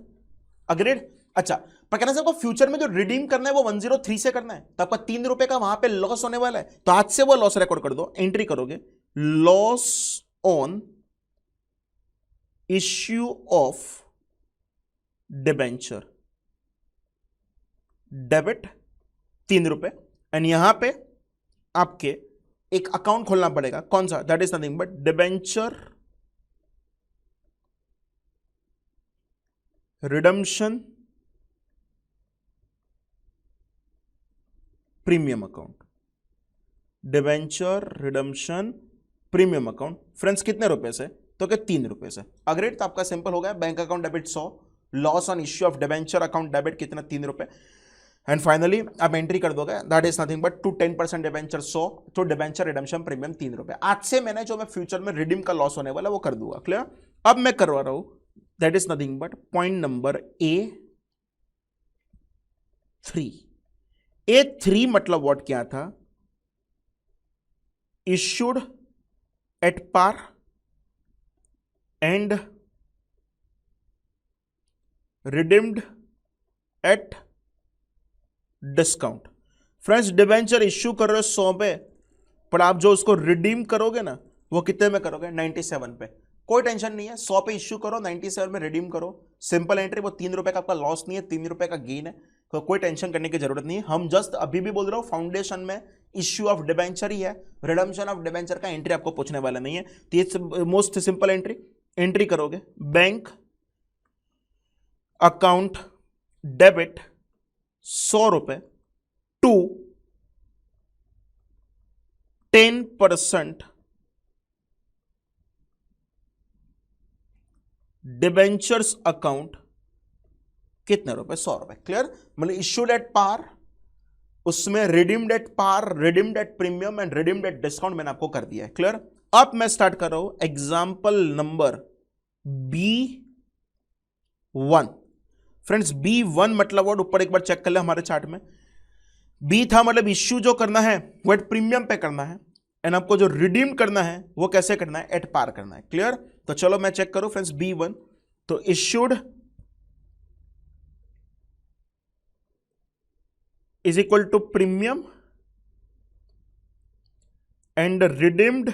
अग्रेड? अच्छा, पर कहना आपको फ्यूचर में जो रिडीम करना है वो 103 से करना है, तो आपका 3 रुपए का वहां पे लॉस होने वाला है, तो आज से वो लॉस रिकॉर्ड कर दो। एंट्री करोगे loss on issue of debenture debit 3 रुपए, एंड यहां पे आपके एक अकाउंट खोलना पड़ेगा। कौन सा? That is nothing but debenture redemption premium account, debenture redemption premium account. Friends कितने रुपए से? तो क्या 3 रुपए से। अग्रेड, तो आपका सिंपल हो गया। Bank account debit 100, loss on issue of debenture account debit कितना? 3 रुपए। एंड फाइनली आप एंट्री कर दोगे, that is nothing but to 10% debenture 100, तो डिबेंचर रिडम्पशन प्रीमियम 3 रुपए। आज से मैंने जो मैं फ्यूचर में रिडीम का लॉस होने वाला वो कर दूंगा। क्लियर? अब मैं करवा रहा हूं, that is nothing but point number A3। A3 मतलब व्हाट क्या था? Issued at par and redeemed at discount. Friends debenture issue कर रहे हो 100 पे, पर आप जो उसको रिडीम करोगे ना वो कितने में करोगे? 97 पे। कोई टेंशन नहीं है, 100 पे इश्यू करो, 97 में रिडीम करो। सिंपल एंट्री, वो 3 रुपए का आपका लॉस नहीं है, 3 रुपए का गेन है, तो कोई टेंशन करने की जरूरत नहीं है। हम जस्ट अभी भी बोल रहा हूं फाउंडेशन में इश्यू ऑफ डिबेंचर ही है, रिडम्पशन ऑफ डिबेंचर का एंट्री आपको पूछने वाला नहीं है। तो ये मोस्ट सिंपल एंट्री करोगे, बैंक अकाउंट डेबिट 100 रुपए टू 10% डिबेंचर्स अकाउंट कितने रुपए? 100 रुपए। क्लियर? मतलब इश्यूड एट पार, उसमें redeemed at par, redeemed at premium and redeemed at discount मैंने आपको कर दिया है। क्लियर? अब मैं स्टार्ट कर रहा हूं example number B1। Friends B1 मतलब व्हाट? ऊपर एक बार चेक कर ले हमारे चार्ट में। बी था मतलब इश्यू जो करना है वो एट प्रीमियम पे करना है, एंड आपको जो रिडीम करना है वो कैसे करना है? एट पार करना है। क्लियर? तो चलो मैं चेक करूं फ्रेंड्स B1, तो issued is equal to premium and redeemed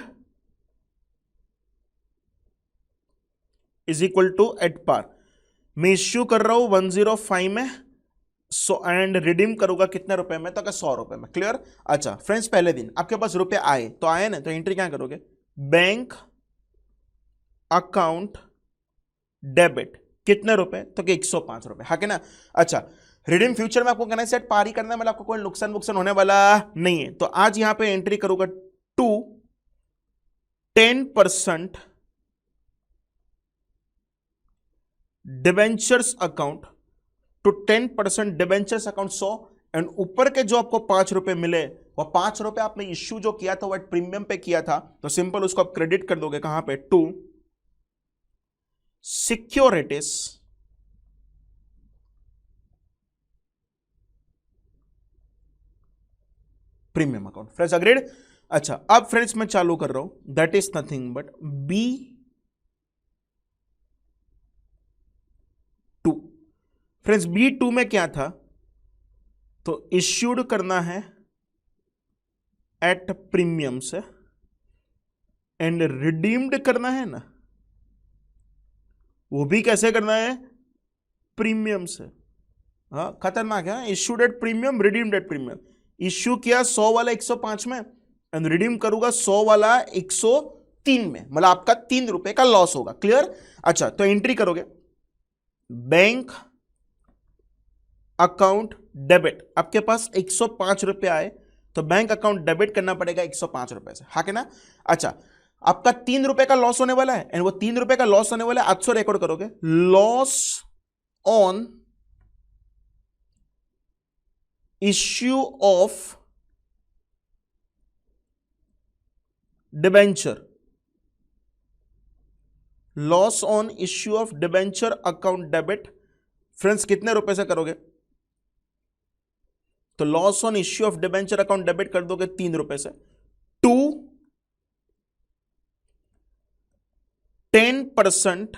is equal to at par. मैं इश्यू कर रहा हूं 105 में, सो एंड रिडीम करूंगा कितने रुपए में? तो 100 रुपए में। क्लियर? अच्छा फ्रेंड्स, पहले दिन आपके पास रुपए आए, तो आए ना, तो एंट्री क्या करोगे? बैंक अकाउंट डेबिट कितने रुपए? तो कि 105 रुपए, हाँ के ना? अच्छा, रिडीम फ्यूचर में आपको कहना है सेट पार ही करना है, मतलब आपको कोई नुकसान होने वाला नहीं है। तो आज यहां पे एंट्री करूंगा to 10% debentures account, to 10% debentures account 100, and ऊपर के जो आपको 5 रुपए मिले, वो 5 रुपए आपने इश्यू जो किया था वो प्रीमियम पे किया था, तो सिंपल उसको आप क्रेडिट कर दोगे कहां पे? To securities premium account. Friends agreed? अच्छा, अब फ्रेंड्स मैं चालू कर रहा हूं, that is nothing but B2। Friends B2 में क्या था? तो इश्यूड करना है एट प्रीमियम से एंड रिडीम्ड करना है ना, वो भी कैसे करना है? प्रीमियम से। हाँ, खतरनाक है। Issued at premium, redeemed at premium. Issue किया 100 वाला 105 में, एंड रिडीम करूंगा 100 वाला 103 में, मतलब आपका 3 रुपए का लॉस होगा। क्लियर? अच्छा, तो एंट्री करोगे बैंक अकाउंट डेबिट, आपके पास 105 रुपए आए, तो बैंक अकाउंट डेबिट करना पड़ेगा 105 रुपए से, हाँ के ना? अच्छा, आपका 3 रुपए का लॉस होने वाला है, एंड वो 3 रुपए का लॉस होने वाला है, 800 रिकॉर्ड करोगे loss on issue of debenture, loss on issue of debenture account debit. Friends कितने रुपए से करोगे? तो loss on issue of debenture account debit कर दोगे 3 रुपए से, टू 10%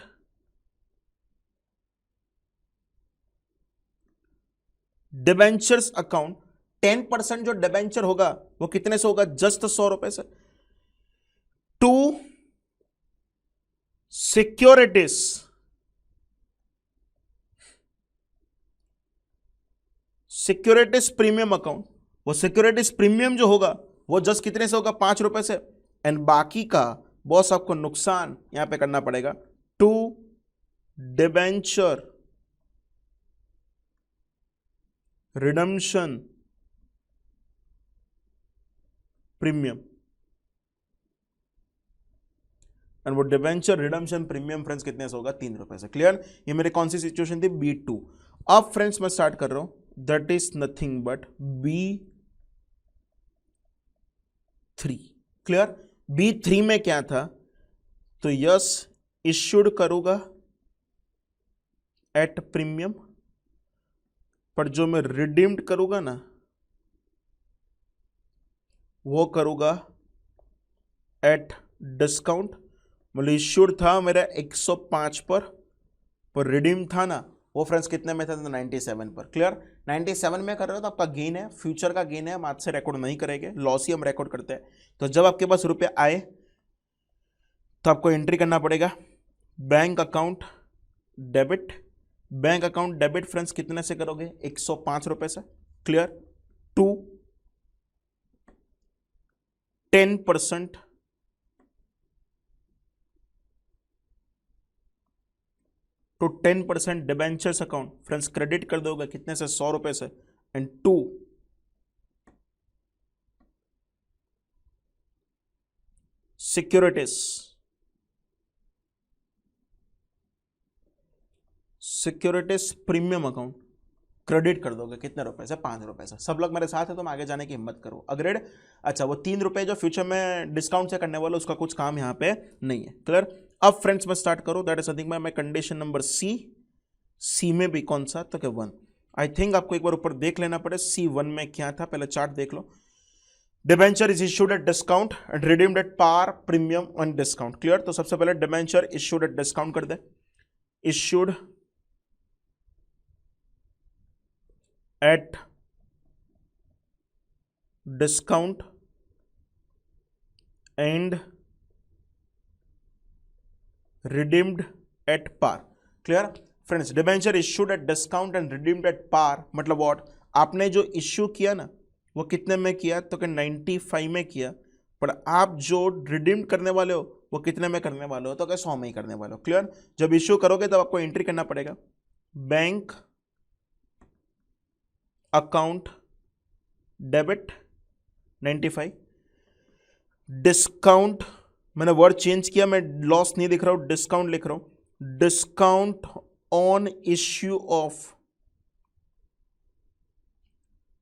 डिबेंचर्स अकाउंट। 10% जो डिबेंचर होगा वो कितने से होगा? जस्ट 100 रुपए से, टू सिक्योरिटीज प्रीमियम अकाउंट। वो सिक्योरिटीज प्रीमियम जो होगा वो जस्ट कितने से होगा? 5 रुपए से, एंड बाकी का बॉस आपको नुकसान यहां पे करना पड़ेगा, to debenture redemption premium, and वो डिबेंचर रिडम्पशन प्रीमियम फ्रेंड्स कितने से होगा? 3 रुपए से। क्लियर? ये मेरी कौन सी सिचुएशन थी? B2। अब फ्रेंड्स मैं स्टार्ट कर रहा हूं, that is nothing but B3। Clear? B3 में क्या था? तो यस इश्यूड करूंगा एट प्रीमियम, पर जो मैं रिडीम्ड करूंगा ना वो करूंगा एट डिस्काउंट। मतलब इश्यूड था मेरा 105 पर रिडीम था ना वो फ्रेंड्स कितने में था? तो 97 पर। क्लियर? 97 में कर रहे हो तो आपका गेन है, फ्यूचर का गेन है, हम आज से रिकॉर्ड नहीं करेंगे, लॉस ही हम रिकॉर्ड करते हैं। तो जब आपके पास रुपए आए तो आपको एंट्री करना पड़ेगा bank account debit. Bank account debit friends कितने से करोगे? 105 रुपए से। क्लियर? टू 10% तो 10% डिबेंचर्स अकाउंट फ्रेंड्स क्रेडिट कर दोगे कितने से? 100 रुपए से। And 2 securities, securities premium account credit कर दोगे कितने रुपए से? 5 रुपए से। सब लोग मेरे साथ है तो मैं आगे जाने की हिम्मत करो। अग्रेड? अच्छा, वो 3 रुपए जो फ्यूचर में डिस्काउंट से करने वाला उसका कुछ काम यहाँ पे नहीं है। क्लियर? अब फ्रेंड्स मैं स्टार्ट करूं, दैट इज समथिंग मैं कंडीशन नंबर सी में भी कौन सा? तो क्या 1। आई थिंक आपको एक बार ऊपर देख लेना पड़े C1 में क्या था, पहले चार्ट देख लो। Debenture is issued at discount and redeemed at par premium on discount. Clear? तो सबसे पहले डिबेंचर इश्यूड एट डिस्काउंट कर दे, issued at discount and redeemed at par. Clear friends? Debenture issued at discount and redeemed at par मतलब what? आपने जो issue किया ना वो कितने में किया? तो कि 95 में किया, पर आप जो रिडीम करने वाले हो वो कितने में करने वाले हो? तो क्या 100 में ही करने वाले हो। क्लियर? जब इश्यू करोगे तब आपको एंट्री करना पड़ेगा बैंक अकाउंट डेबिट 95, डिस्काउंट, मैंने वर्ड चेंज किया, मैं लॉस नहीं लिख रहा हूं, डिस्काउंट लिख रहा हूं, discount on issue of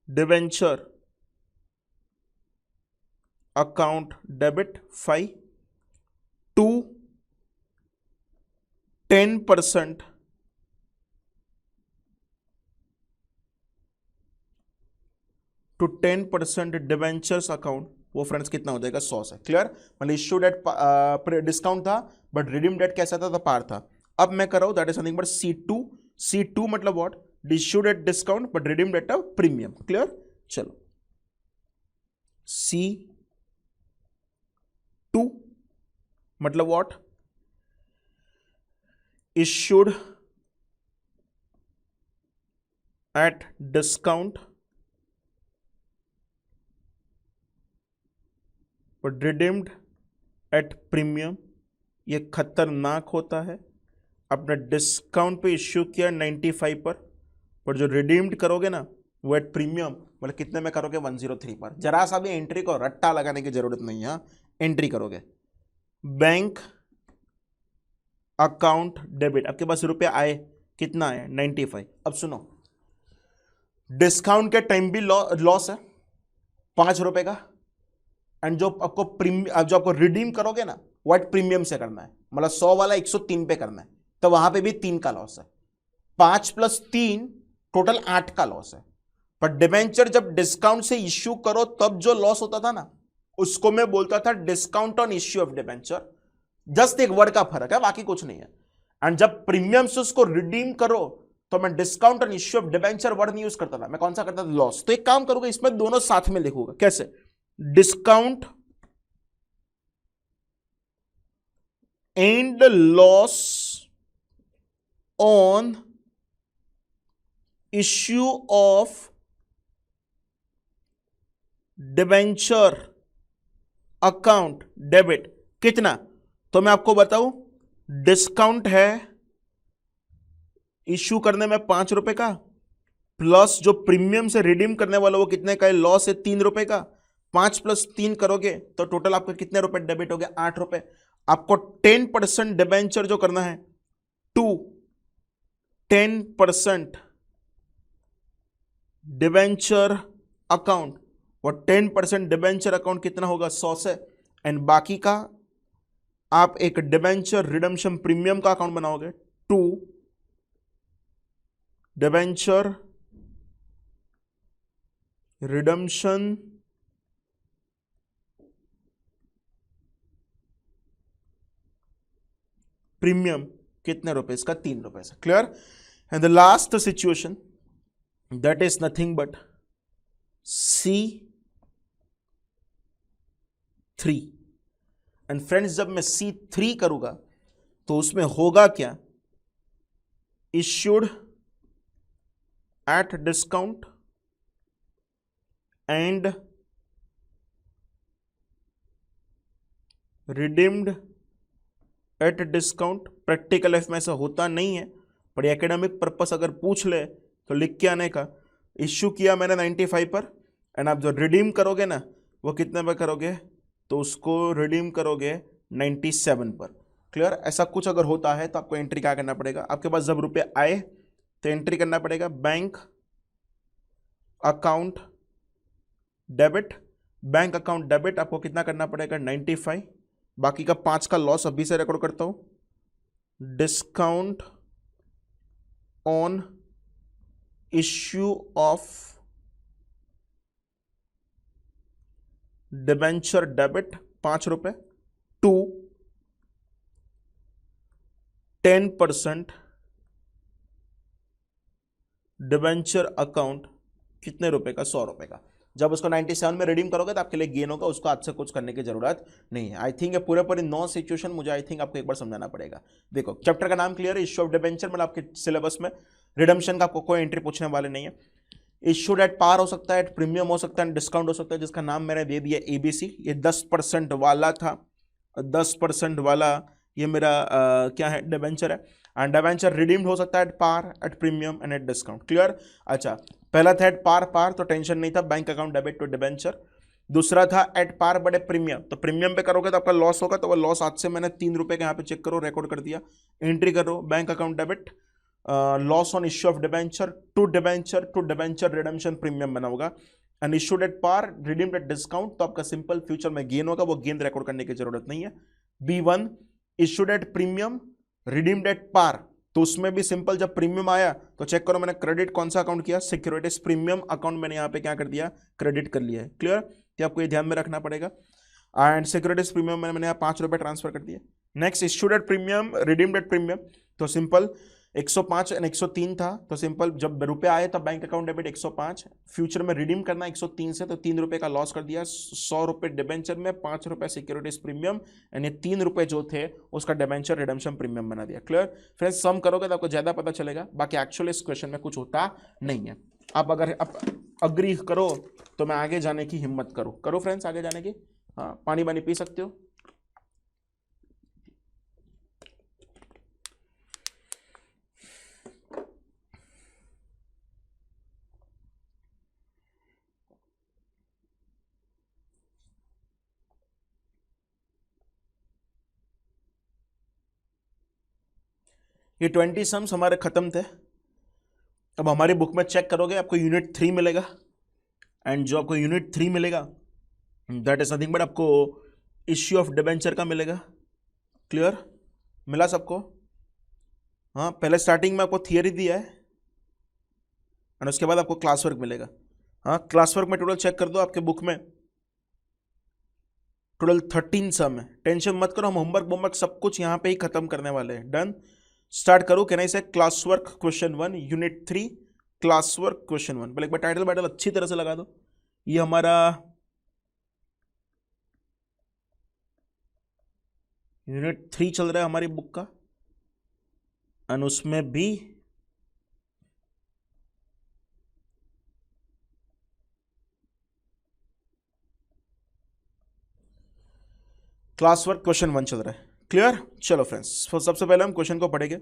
debenture account debit 5 to 10% to 10% debentures account, वो फ्रेंड्स कितना हो जाएगा? 100 से। क्लियर? मतलब इश्यूड एट डिस्काउंट था बट रिडीम डेट कैसा था? तो पार था। अब मैं कर रहा हूं that is something but C2 मतलब what? Issued at discount but redeemed at ऑफ प्रीमियम। क्लियर? चलो C2 मतलब what? Issued at discount but redeemed at premium. ये खतरनाक होता है। आपने डिस्काउंट पे इश्यू किया 95 पर जो रिडीम्ड करोगे ना वो एट प्रीमियम मतलब कितने में करोगे? 103 पर। जरा सा भी एंट्री को रट्टा लगाने की जरूरत नहीं है, एंट्री करोगे बैंक अकाउंट डेबिट। आपके पास रुपए आए, कितना आए? 95। अब सुनो, डिस्काउंट के टाइम भी लॉस है 5 रुपए का, एंड जो आपको रिडीम करोगे ना वो एट प्रीमियम से करना है, मतलब 100 वाला 103 पे करना है, तो वहां पे भी 3 का लॉस है। 5 + 3 टोटल 8 का लॉस है। पर डिबेंचर जब डिस्काउंट से इश्यू करो तब जो लॉस होता था ना उसको मैं बोलता था discount on issue of debenture. Just एक वर्ड का फर्क है, बाकी कुछ नहीं है। एंड जब प्रीमियम से उसको रिडीम करो तो मैं discount on issue of debenture word नहीं यूज करता था, मैं कौन सा करता था? लॉस। तो एक काम करूंगा, इसमें दोनों साथ में लिखूंगा। कैसे? Discount and loss on issue of debenture account debit कितना? तो मैं आपको बताऊं, डिस्काउंट है इश्यू करने में 5 रुपए का, प्लस जो प्रीमियम से रिडीम करने वाला वो कितने का है? लॉस है 3 रुपए का, 5+3 करोगे तो टोटल आपका कितने रुपए डेबिट हो गया? 8 रुपए। आपको 10% डिबेंचर जो करना है टू 10% डिबेंचर अकाउंट, वो 10% डिबेंचर अकाउंट कितना होगा? 100 से, एंड बाकी का आप एक डिबेंचर रिडम्पशन प्रीमियम का अकाउंट बनाओगे टू डिबेंचर रिडम्पशन प्रीमियम कितने रुपए? इसका 3 रुपए से। Clear? And the last situation that is nothing but C3। And friends, जब मैं C3 करूंगा तो उसमें होगा क्या? Issued at discount and redeemed at discount. Practical life में ऐसा होता नहीं है, पर एकेडमिक पर्पस अगर पूछ ले तो लिख के आने का। इश्यू किया मैंने 95 पर, एंड आप जो रिडीम करोगे ना वो कितने पर करोगे? तो उसको रिडीम करोगे 97 पर। क्लियर? ऐसा कुछ अगर होता है तो आपको एंट्री क्या करना पड़ेगा? आपके पास जब रुपए आए तो एंट्री करना पड़ेगा bank account debit. Bank account debit आपको कितना करना पड़ेगा? 95। बाकी का 5 का लॉस अभी से रिकॉर्ड करता हूं। Discount on issue of debenture debit 5 रुपए टू 10% डिबेंचर अकाउंट कितने रुपए का? 100 रुपए का। जब उसको 97 में रिडीम करोगे तो आपके लिए गेन होगा, उसको आज से कुछ करने की जरूरत नहीं है। आई थिंक ये पूरे 9 सिचुएशन मुझे आई थिंक आपको एक बार समझाना पड़ेगा। देखो, चैप्टर का नाम क्लियर है, इश्यू ऑफ डिबेंचर। मतलब आपके सिलेबस में रिडम्पशन का आपको कोई एंट्री पूछने वाले नहीं है। इश्यूड एट पार हो सकता है, एट प्रीमियम हो सकता है, डिस्काउंट हो सकता है, जिसका नाम मैंने दे दिया ABC। ये 10% वाला था, 10% वाला ये मेरा क्या है? डिबेंचर है। एंड डिबेंचर रिडीम्ड हो सकता है at par, at premium and at discount. Clear? अच्छा, पहला था एट पार, पार तो टेंशन नहीं था, bank account debit to debenture. दूसरा था एट पार बड़े प्रीमियम, तो प्रीमियम पे करोगे तो आपका लॉस होगा, तो वो लॉस आज से मैंने 3 रुपए के यहाँ पे चेक करो, रिकॉर्ड कर दिया। एंट्री करो bank account debit, loss on issue of debenture to debenture redemption premium बना होगा। And issued at par, redeemed at discount, तो आपका सिंपल फ्यूचर में गेन होगा, वो गेन रिकॉर्ड करने की जरूरत नहीं है। B1 issued at premium, redeemed at par, तो उसमें भी सिंपल जब प्रीमियम आया तो चेक करो मैंने क्रेडिट कौन सा अकाउंट किया? सिक्योरिटीज प्रीमियम अकाउंट मैंने यहाँ पे क्या कर दिया? क्रेडिट कर लिया है। क्लियर? तो आपको ये ध्यान में रखना पड़ेगा। एंड सिक्योरिटीज प्रीमियम मैंने यहाँ 5 रुपए ट्रांसफर कर दिया। Next, issued at premium, redeemed at premium, तो सिंपल 105 एंड 103 था, तो सिंपल जब रुपए आए तब बैंक अकाउंट डेबिट 105, फ्यूचर में रिडीम करना 103 से, तो 3 रुपए का लॉस कर दिया। 100 रुपए डिबेंचर में, 5 रुपए सिक्योरिटीज प्रीमियम, एंड ये 3 रुपए जो थे उसका डिबेंचर रिडम्पशन प्रीमियम बना दिया। क्लियर? फ्रेंड्स, सम करोगे तो आपको ज्यादा पता चलेगा, बाकी एक्चुअली इस क्वेश्चन में कुछ होता नहीं है। आप अगर आप अग्री करो तो मैं आगे जाने की हिम्मत करो फ्रेंड्स, आगे जाने की। हाँ, पानी वानी पी सकते हो। ये 20 सम्स हमारे खत्म थे। अब हमारी बुक में चेक करोगे आपको यूनिट 3 मिलेगा, एंड जो आपको यूनिट 3 मिलेगा दैट इज नथिंग बट आपको इश्यू ऑफ डिबेंचर का मिलेगा। क्लियर? मिला सबको? हाँ, पहले स्टार्टिंग में आपको थियरी दिया है एंड उसके बाद आपको क्लास वर्क मिलेगा। हाँ, क्लास वर्क में टोटल चेक कर दो, आपके बुक में टोटल 13 सम है। टेंशन मत करो, हम होमवर्क सब कुछ यहाँ पे ही खत्म करने वाले हैं। डन? स्टार्ट करो। कैन आई से class work question 1 unit 3 class work question 1। पहले एक बार टाइटल बैटल अच्छी तरह से लगा दो। ये हमारा यूनिट 3 चल रहा है हमारी बुक का, और उसमें भी क्लास वर्क क्वेश्चन 1 चल रहा है। क्लियर? चलो फ्रेंड्स, सबसे पहले हम क्वेश्चन को पढ़ेंगे।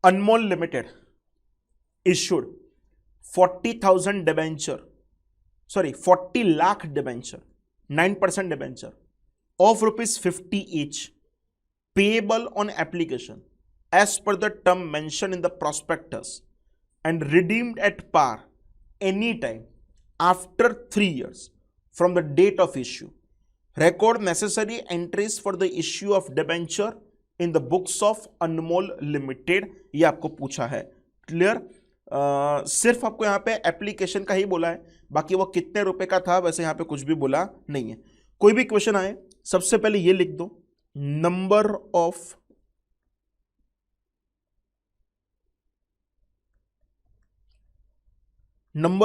Anmol limited issued 40,000 debenture sorry 40 lakh debenture, 9% debenture of rupees 50 each payable on application as per the term mentioned in the prospectus and redeemed at par anytime after 3 years from the date of issue. Record necessary entries for the issue of debenture in the books of Anmol Limited. ये आपको पूछा है, clear. सिर्फ आपको यहाँ पे application का ही बोला है, बाकी वो कितने रुपए का था वैसे यहाँ पे कुछ भी बोला नहीं है। कोई भी क्वेश्चन आए सबसे पहले ये लिख दो, नंबर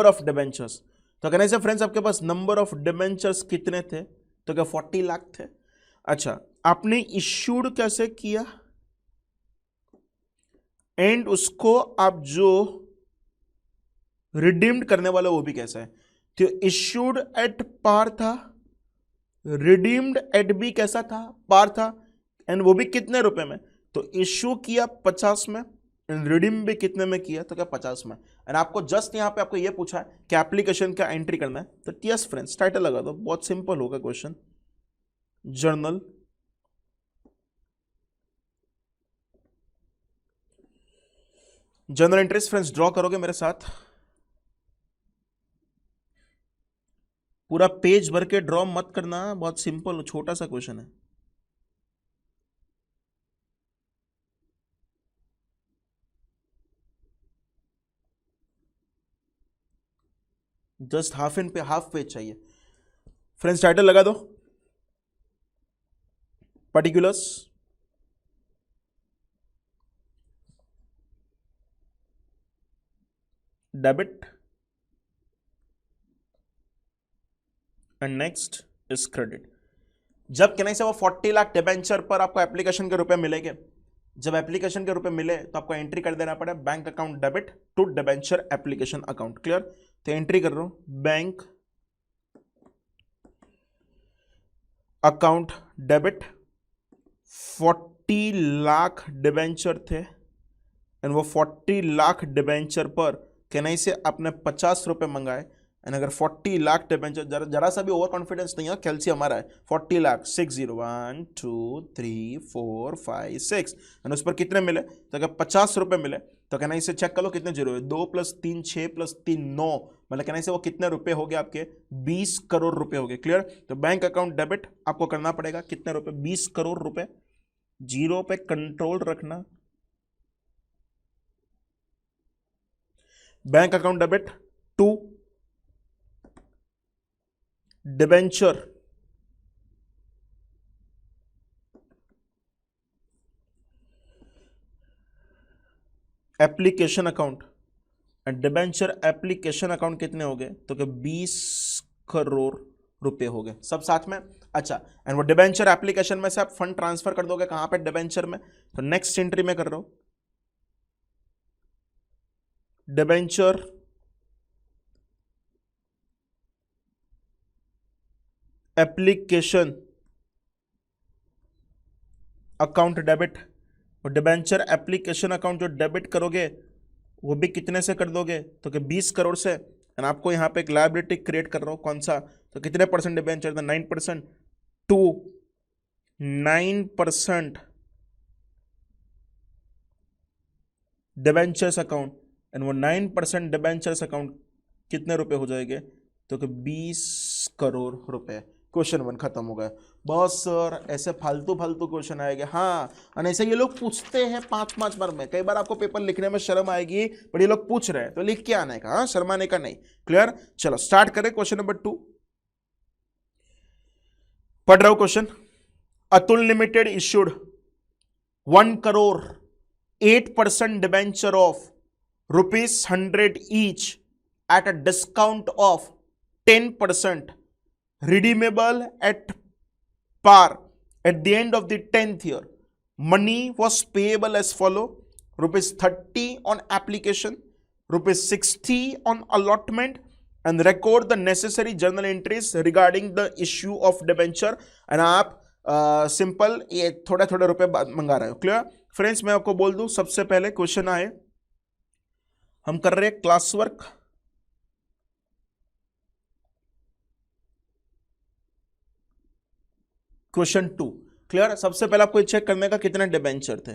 ऑफ डिबेंचर्स। तो कहने से फ्रेंड्स आपके पास नंबर ऑफ डिबेंचर्स कितने थे, तो क्या 40 लाख थे। अच्छा, आपने इश्यूड कैसे किया एंड उसको आप जो रिडीम्ड करने वाला वो भी कैसा है। तो इश्यूड एट पार था, रिडीम्ड एट भी कैसा था, पार था, एंड वो भी कितने रुपए में। तो इश्यू किया 50 में एंड रिडीम भी कितने में किया, तो क्या 50 में। एंड आपको जस्ट यहां पे आपको ये पूछा है कि एप्लीकेशन का एंट्री करना है, तो यस फ्रेंड्स टाइटल लगा दो, बहुत सिंपल होगा question. Journal general entries friends draw करोगे मेरे साथ, पूरा पेज भर के ड्रॉ मत करना, बहुत सिंपल छोटा सा क्वेश्चन है। जस्ट हाफ पेज चाहिए फ्रेंड्स। टाइटल लगा दो, particulars, debit and next is credit. जब कहने से वो 40 लाख डिबेंचर पर आपको एप्लीकेशन के रुपए मिलेंगे, जब एप्लीकेशन के रुपए मिले तो आपको एंट्री कर देना पड़े bank account debit to debenture application account, clear. तो एंट्री कर रहा हूं, bank account debit 40 lakh debenture थे एंड वो 40 लाख डिबेंचर पर कहने से आपने 50 रुपए मंगाए। एंड अगर 40 लाख डिबेंचर, जरा सा भी ओवर कॉन्फिडेंस नहीं है, कैलसी हमारा है 40 लाख 60 1 2 3 4 5 6 एंड उस पर कितने मिले, तो अगर 50 रुपए मिले तो कहना इसे चेक कर लो कितने जीरो है, 2 + 3 6 + 3 9, मतलब कहना इसे वो कितने रुपए हो गए आपके 20 करोड़ रुपए हो गए, क्लियर। तो बैंक अकाउंट डेबिट आपको करना पड़ेगा कितने रुपए, 20 करोड़ रुपए। जीरो पे कंट्रोल रखना, bank account debit to debenture application account and debenture application account कितने हो गए, तो क्या 20 करोड़ रुपए हो गए सब साथ में। अच्छा, एंड वो डिबेंचर एप्लीकेशन में से आप फंड ट्रांसफर कर दोगे कहां पे, डिबेंचर में। तो नेक्स्ट एंट्री में कर रहा हूं, डिबेंचर एप्लीकेशन अकाउंट डेबिट, और डिबेंचर एप्लीकेशन अकाउंट जो डेबिट करोगे वो भी कितने से कर दोगे, तो कि 20 करोड़ से। एंड आपको यहां पे एक लायबिलिटी क्रिएट कर रहा हूं, कौन सा, तो कितने परसेंट डिबेंचर था, 9% टू 9% डिबेंचर्स अकाउंट। एंड वो 9% डिबेंचर्स अकाउंट कितने रुपए हो जाएंगे, तो कि 20 करोड़ रुपए। क्वेश्चन 1 खत्म हो गया। बहुत सर ऐसे फालतू फालतू क्वेश्चन आएंगे, हाँ, और ऐसे ये लोग पूछते हैं 5-5 बार में, कई बार आपको पेपर लिखने में शर्म आएगी, पर ये लोग पूछ रहे हैं तो लिख के आने का, हाँ, शर्माने का नहीं, क्लियर। चलो स्टार्ट करें क्वेश्चन नंबर 2। पढ़ रहा हूं question. Atul limited issued 1 crore 8% debenture of ₹100 each at a discount of 10%, redeemable at par at the end of the 10th year. Money was payable as follow: ₹30 on application, ₹60 on allotment, and record the necessary journal entries regarding the issue of debenture. and आप simple ये थोड़ा थोड़ा रुपए मंगा रहे हो, clear. Friends मैं आपको बोल दूं, सबसे पहले क्वेश्चन आए, हम कर रहे हैं क्लास वर्क, क्वेश्चन 2 क्लियर। सबसे पहले आपको चेक करने का कितने डिबेंचर थे,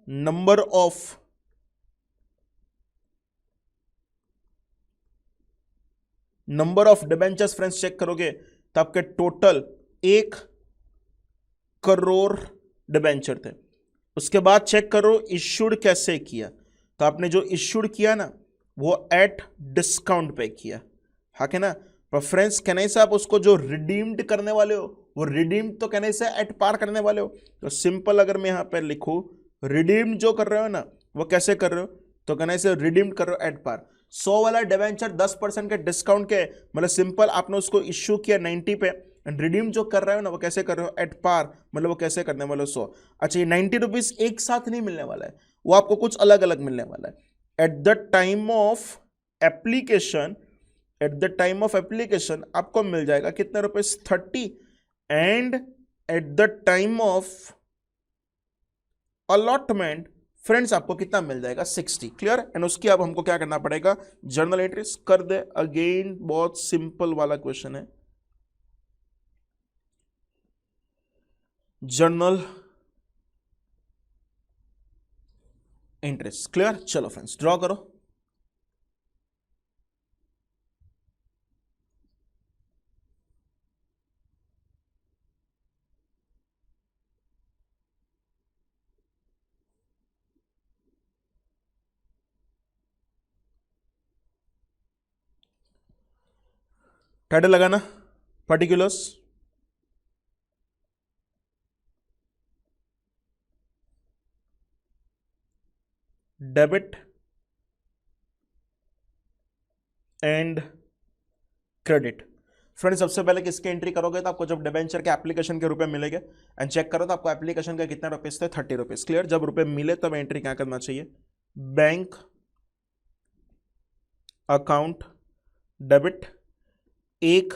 number of debentures friends check करोगे तो आपके टोटल 1 करोड़ डिबेंचर थे। उसके बाद चेक करो इश्यूड कैसे किया, तो आपने जो इश्यूड किया ना वो एट डिस्काउंट पे किया, हाँ के ना। पर फ्रेंड्स कहने से आप उसको जो रिडीम्ड करने वाले हो वो रिडीम्ड तो कहने से एट पार करने वाले हो। तो सिंपल अगर मैं यहां पर लिखूं रिडीम्ड जो कर रहे हो ना वो कैसे कर रहे हो, तो कहने से रिडीम्ड कर रहे हो एट पार। 100 वाला डिबेंचर 10% के डिस्काउंट के, मतलब सिंपल आपने उसको इश्यू किया 90 पे एंड रिडीम जो कर रहे हो ना वो कैसे कर रहे हो एट पार, मतलब वो कैसे करने वाले हो 100। अच्छा ये 90 रुपीज एक साथ नहीं मिलने वाला है, वो आपको कुछ अलग अलग मिलने वाला है। At the time of application, at the time of application आपको मिल जाएगा कितने रुपए 30, and at the time of allotment friends आपको कितना मिल जाएगा 60, क्लियर। एंड उसकी अब हमको क्या करना पड़ेगा, जर्नल एंट्रीज कर दे। अगेन बहुत सिंपल वाला क्वेश्चन है, जर्नल एंट्रीज क्लियर। चलो फ्रेंड्स ड्रॉ करो। टाइटल लगाना particulars, debit and credit. Friends सबसे पहले किसके एंट्री करोगे तो आपको जब डिबेंचर के एप्लीकेशन के रुपए मिलेंगे एंड चेक करो तो आपको एप्लीकेशन का कितने रुपीज थे 30 रुपीज, क्लियर। जब रुपए मिले तब एंट्री क्या करना चाहिए, bank account debit 1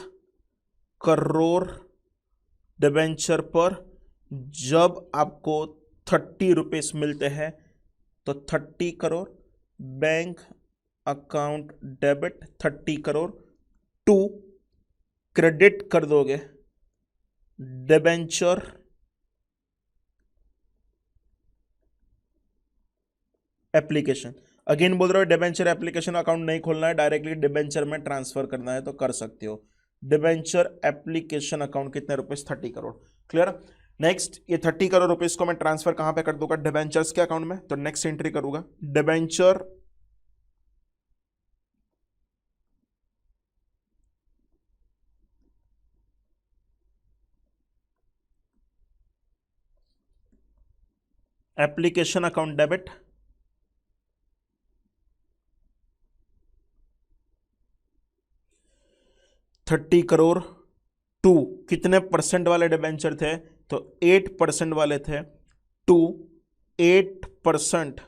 crore debenture पर जब आपको 30 रुपीज मिलते हैं तो 30 crore bank account debit 30 crore to credit कर दोगे डिबेंचर एप्लीकेशन। अगेन बोल रहे हो डिबेंचर एप्लीकेशन अकाउंट नहीं खोलना है, डायरेक्टली डिबेंचर में ट्रांसफर करना है तो कर सकते हो। डिबेंचर एप्लीकेशन अकाउंट कितने रुपीस 30 करोड़, क्लियर। नेक्स्ट ये 30 करोड़ रुपीस को मैं ट्रांसफर कहां पे कर दूंगा, डिबेंचर्स के अकाउंट में। तो नेक्स्ट एंट्री करूंगा debenture application account debit 30 crore to कितने परसेंट वाले डिबेंचर थे, तो 8% वाले थे, टू 8%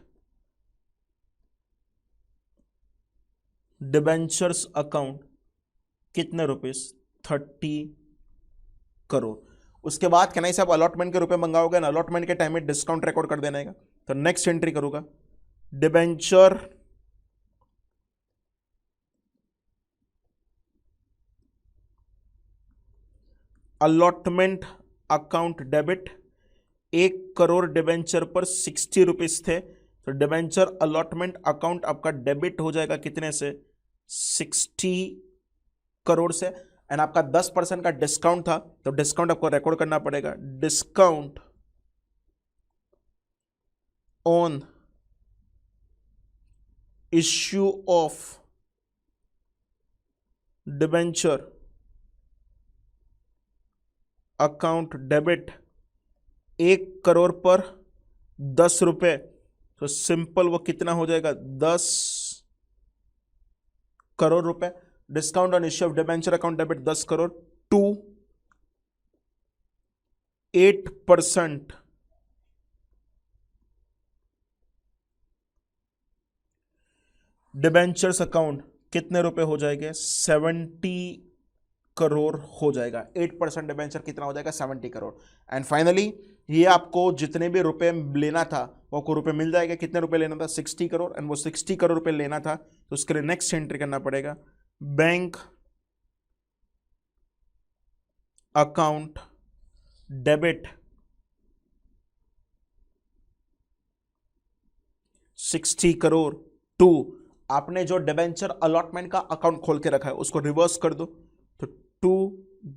डिबेंचर्स अकाउंट कितने रुपीस 30 करोड़। उसके बाद कहना से आप अलॉटमेंट के रुपए मंगाओगे ना, अलॉटमेंट के टाइम में डिस्काउंट रिकॉर्ड कर देना है। तो नेक्स्ट एंट्री करूंगा debenture allotment account debit 1 crore debenture पर 60 रुपीज थे, तो डिबेंचर अलॉटमेंट अकाउंट आपका डेबिट हो जाएगा कितने से 60 करोड़ से। एंड आपका 10% का डिस्काउंट था तो डिस्काउंट आपको रिकॉर्ड करना पड़ेगा, discount on issue of debenture account debit 1 crore पर 10 रुपए, तो सिंपल वो कितना हो जाएगा 10 करोड़ रुपए। Discount on issue of debenture account debit 10 crore to 8% debentures account कितने रुपए हो जाएंगे 70 करोड़ हो जाएगा। 8% डिबेंचर कितना हो जाएगा 70 करोड़। एंड फाइनली ये आपको जितने भी रुपए लेना था वो आपको रुपए मिल जाएगा। कितने रुपए लेना था 60 करोड़, एंड वो 60 करोड़ रुपए लेना था तो उसके लिए नेक्स्ट एंट्री करना पड़ेगा bank account debit 60 crore to, आपने जो डिबेंचर अलॉटमेंट का अकाउंट खोल के रखा है उसको रिवर्स कर दो, तो to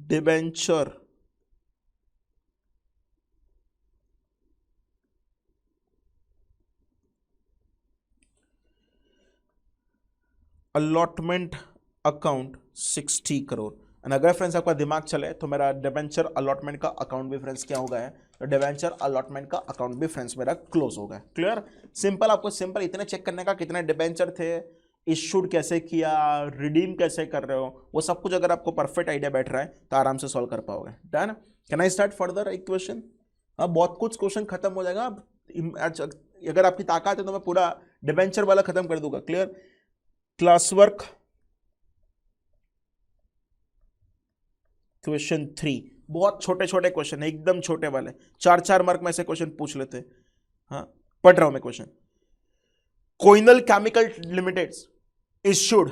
debenture allotment account 60 crore. And अगर फ्रेंड्स आपका दिमाग चले तो मेरा डिबेंचर अलॉटमेंट का अकाउंट भी फ्रेंड्स क्या हो गया है, तो डिबेंचर अलॉटमेंट का अकाउंट भी फ्रेंड्स मेरा क्लोज हो गया। क्लियर? सिंपल, आपको सिंपल इतने चेक करने का कितने डिबेंचर थे, इशूड कैसे किया, रिडीम कैसे कर रहे हो, वो सब कुछ अगर आपको परफेक्ट आइडिया बैठ रहा है तो आराम से सॉल्व कर पाओगे। Done? Can I start further एक क्वेश्चन? अब बहुत कुछ क्वेश्चन खत्म हो जाएगा। अगर आपकी ताकत है तो मैं पूरा डिबेंचर वाला खत्म कर दूंगा। क्लियर? क्लास वर्क क्वेश्चन 3, बहुत छोटे छोटे क्वेश्चन है, एकदम छोटे वाले, 4-4 मार्क में से क्वेश्चन पूछ लेते हैं। हाँ, पढ़ रहा हूं मैं question. Koinal chemical limited issued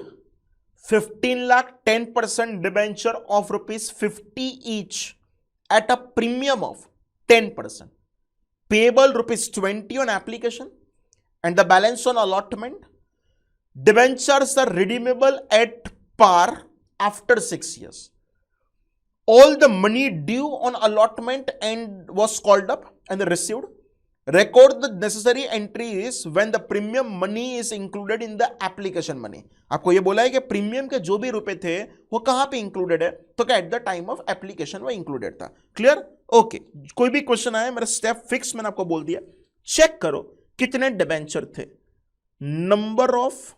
15 lakh 10% debenture of ₹50 each at a premium of 10%, payable ₹20 on application and the balance on allotment. Debentures are redeemable at par after 6 years. All the money due on allotment and was called up and received. Record the necessary entries when the premium money is included in the application money. आपको ये बोला है कि premium के जो भी रुपए थे वो कहां पे इंक्लूडेड है, तो क्या at the time of application वो इंक्लूडेड था। क्लियर? ओके, कोई भी क्वेश्चन आए मेरा स्टेप फिक्स मैंने आपको बोल दिया। चेक करो कितने डिबेंचर थे, नंबर ऑफ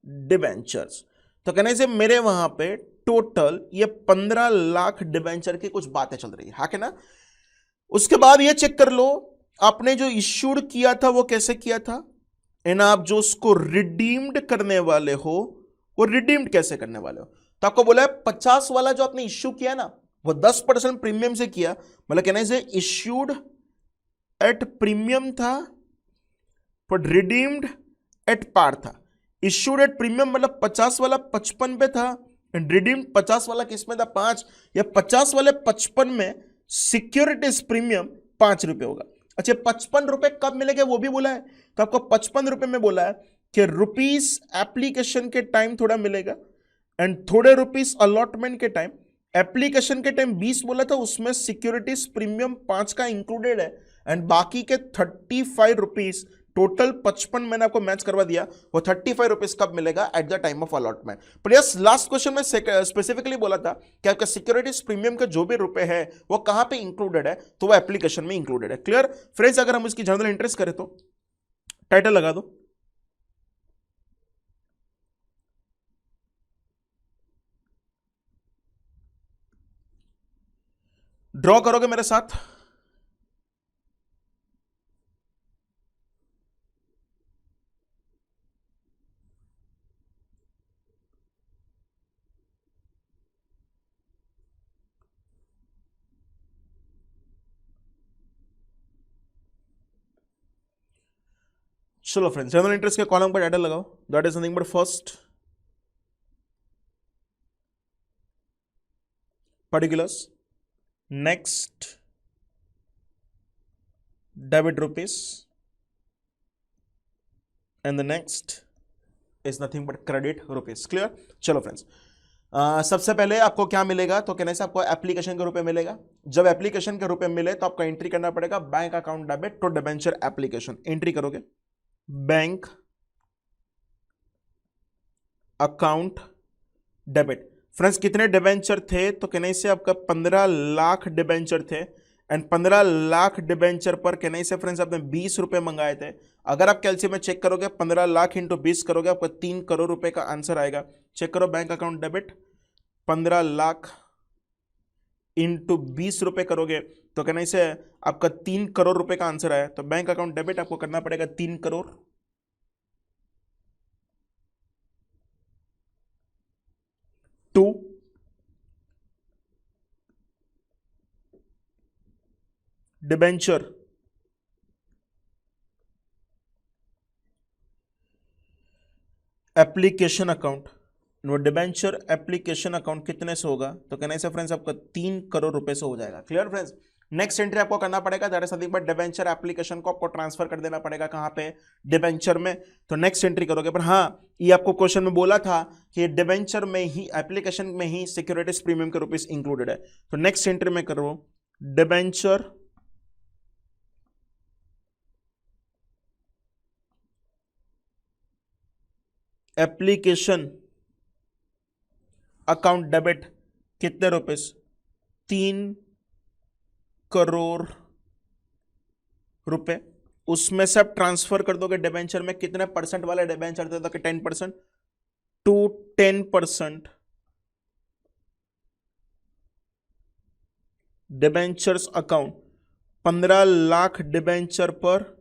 डिबेंचर्स। तो कहने से मेरे वहां पे टोटल ये 15 लाख डिबेंचर की कुछ बातें चल रही है कि ना। उसके बाद ये चेक कर लो आपने जो इश्यूड किया था वो कैसे किया था, एंड आप जो उसको रिडीम्ड करने वाले हो वो रिडीम्ड कैसे करने वाले हो। तो आपको बोला है 50 वाला जो आपने इश्यू किया ना वो 10% प्रीमियम से किया, मतलब कहने से इश्यूड एट प्रीमियम था पर रिडीम्ड एट पार था। इश्यूड एट प्रीमियम मतलब 50 वाला 55 पे था, एंड रिडीम्ड 50 वाला किस में था, 5, या 50 वाले 55 में सिक्योरिटीज प्रीमियम ₹5 होगा। अच्छा, ₹55 कब मिलेगा वो भी बोला है, तो आपको ₹55 में बोला है कि रुपीस एप्लीकेशन के टाइम थोड़ा मिलेगा एंड थोड़े रुपीस अलॉटमेंट के टाइम। एप्लीकेशन के टाइम 20 बोला था, उसमें सिक्योरिटीज प्रीमियम 5 का इंक्लूडेड है, एंड बाकी के ₹35 टोटल 55 मैंने आपको मैच करवा दिया, वो ₹35 कब मिलेगा, at the time of allotment. पर यस, लास्ट क्वेश्चन में स्पेसिफिकली बोला था कि आपका सिक्योरिटीज प्रीमियम के जो भी रुपए है वो कहां पे इंक्लूडेड है, तो वो एप्लीकेशन में इंक्लूडेड है। Clear friends? अगर हम इसकी जनरल इंटरेस्ट करें तो टाइटल लगा दो, ड्रॉ करोगे मेरे साथ। चलो फ्रेंड्स, जनरल इंटरेस्ट के कॉलम पर टाइटल लगाओ, that is nothing but first particulars, next debit rupees, and the next is nothing but credit rupees. clear? चलो फ्रेंड्स, सबसे पहले आपको क्या मिलेगा, तो कहने से आपको एप्लीकेशन के रुपए मिलेगा। जब एप्लीकेशन के रुपए मिले तो आपको एंट्री करना पड़ेगा bank account debit to debenture application. Entry करोगे बैंक अकाउंट डेबिट। फ्रेंड्स कितने डिबेंचर थे, तो कहने से आपका 15 लाख डिबेंचर थे, एंड 15 लाख डिबेंचर पर कहने से फ्रेंड्स आपने ₹20 मंगाए थे। अगर आप कैलसी में चेक करोगे 15 लाख इंटू 20 करोगे आपको 3 करोड़ रुपए का आंसर आएगा। चेक करो bank account debit 15 lakh into ₹20 करोगे तो कहने से आपका 3 करोड़ रुपए का आंसर आया। तो बैंक अकाउंट डेबिट आपको करना पड़ेगा 3 crore, to debenture application account वो डिबेंचर एप्लीकेशन अकाउंट कितने से होगा, तो कहना है फ्रेंड्स आपका 3 करोड़ रुपए से हो जाएगा। Clear friends. नेक्स्ट एंट्री आपको करना पड़ेगा, that is nothing but debenture application को आपको ट्रांसफर कर देना पड़ेगा कहां पे, डिबेंचर में। तो नेक्स्ट एंट्री करोगे, पर हाँ ये आपको क्वेश्चन में बोला था कि डिबेंचर में ही, एप्लीकेशन में ही सिक्योरिटीज प्रीमियम के रुपीस इंक्लूडेड है। तो नेक्स्ट एंट्री में करो डिबेंचर एप्लीकेशन अकाउंट डेबिट कितने रुपीस, 3 करोड़ रुपए। उसमें से आप ट्रांसफर कर दोगे डिबेंचर में, कितने परसेंट वाले डिबेंचर थे, तो कि 10%, to 10% debentures account, 15 lakh debenture पर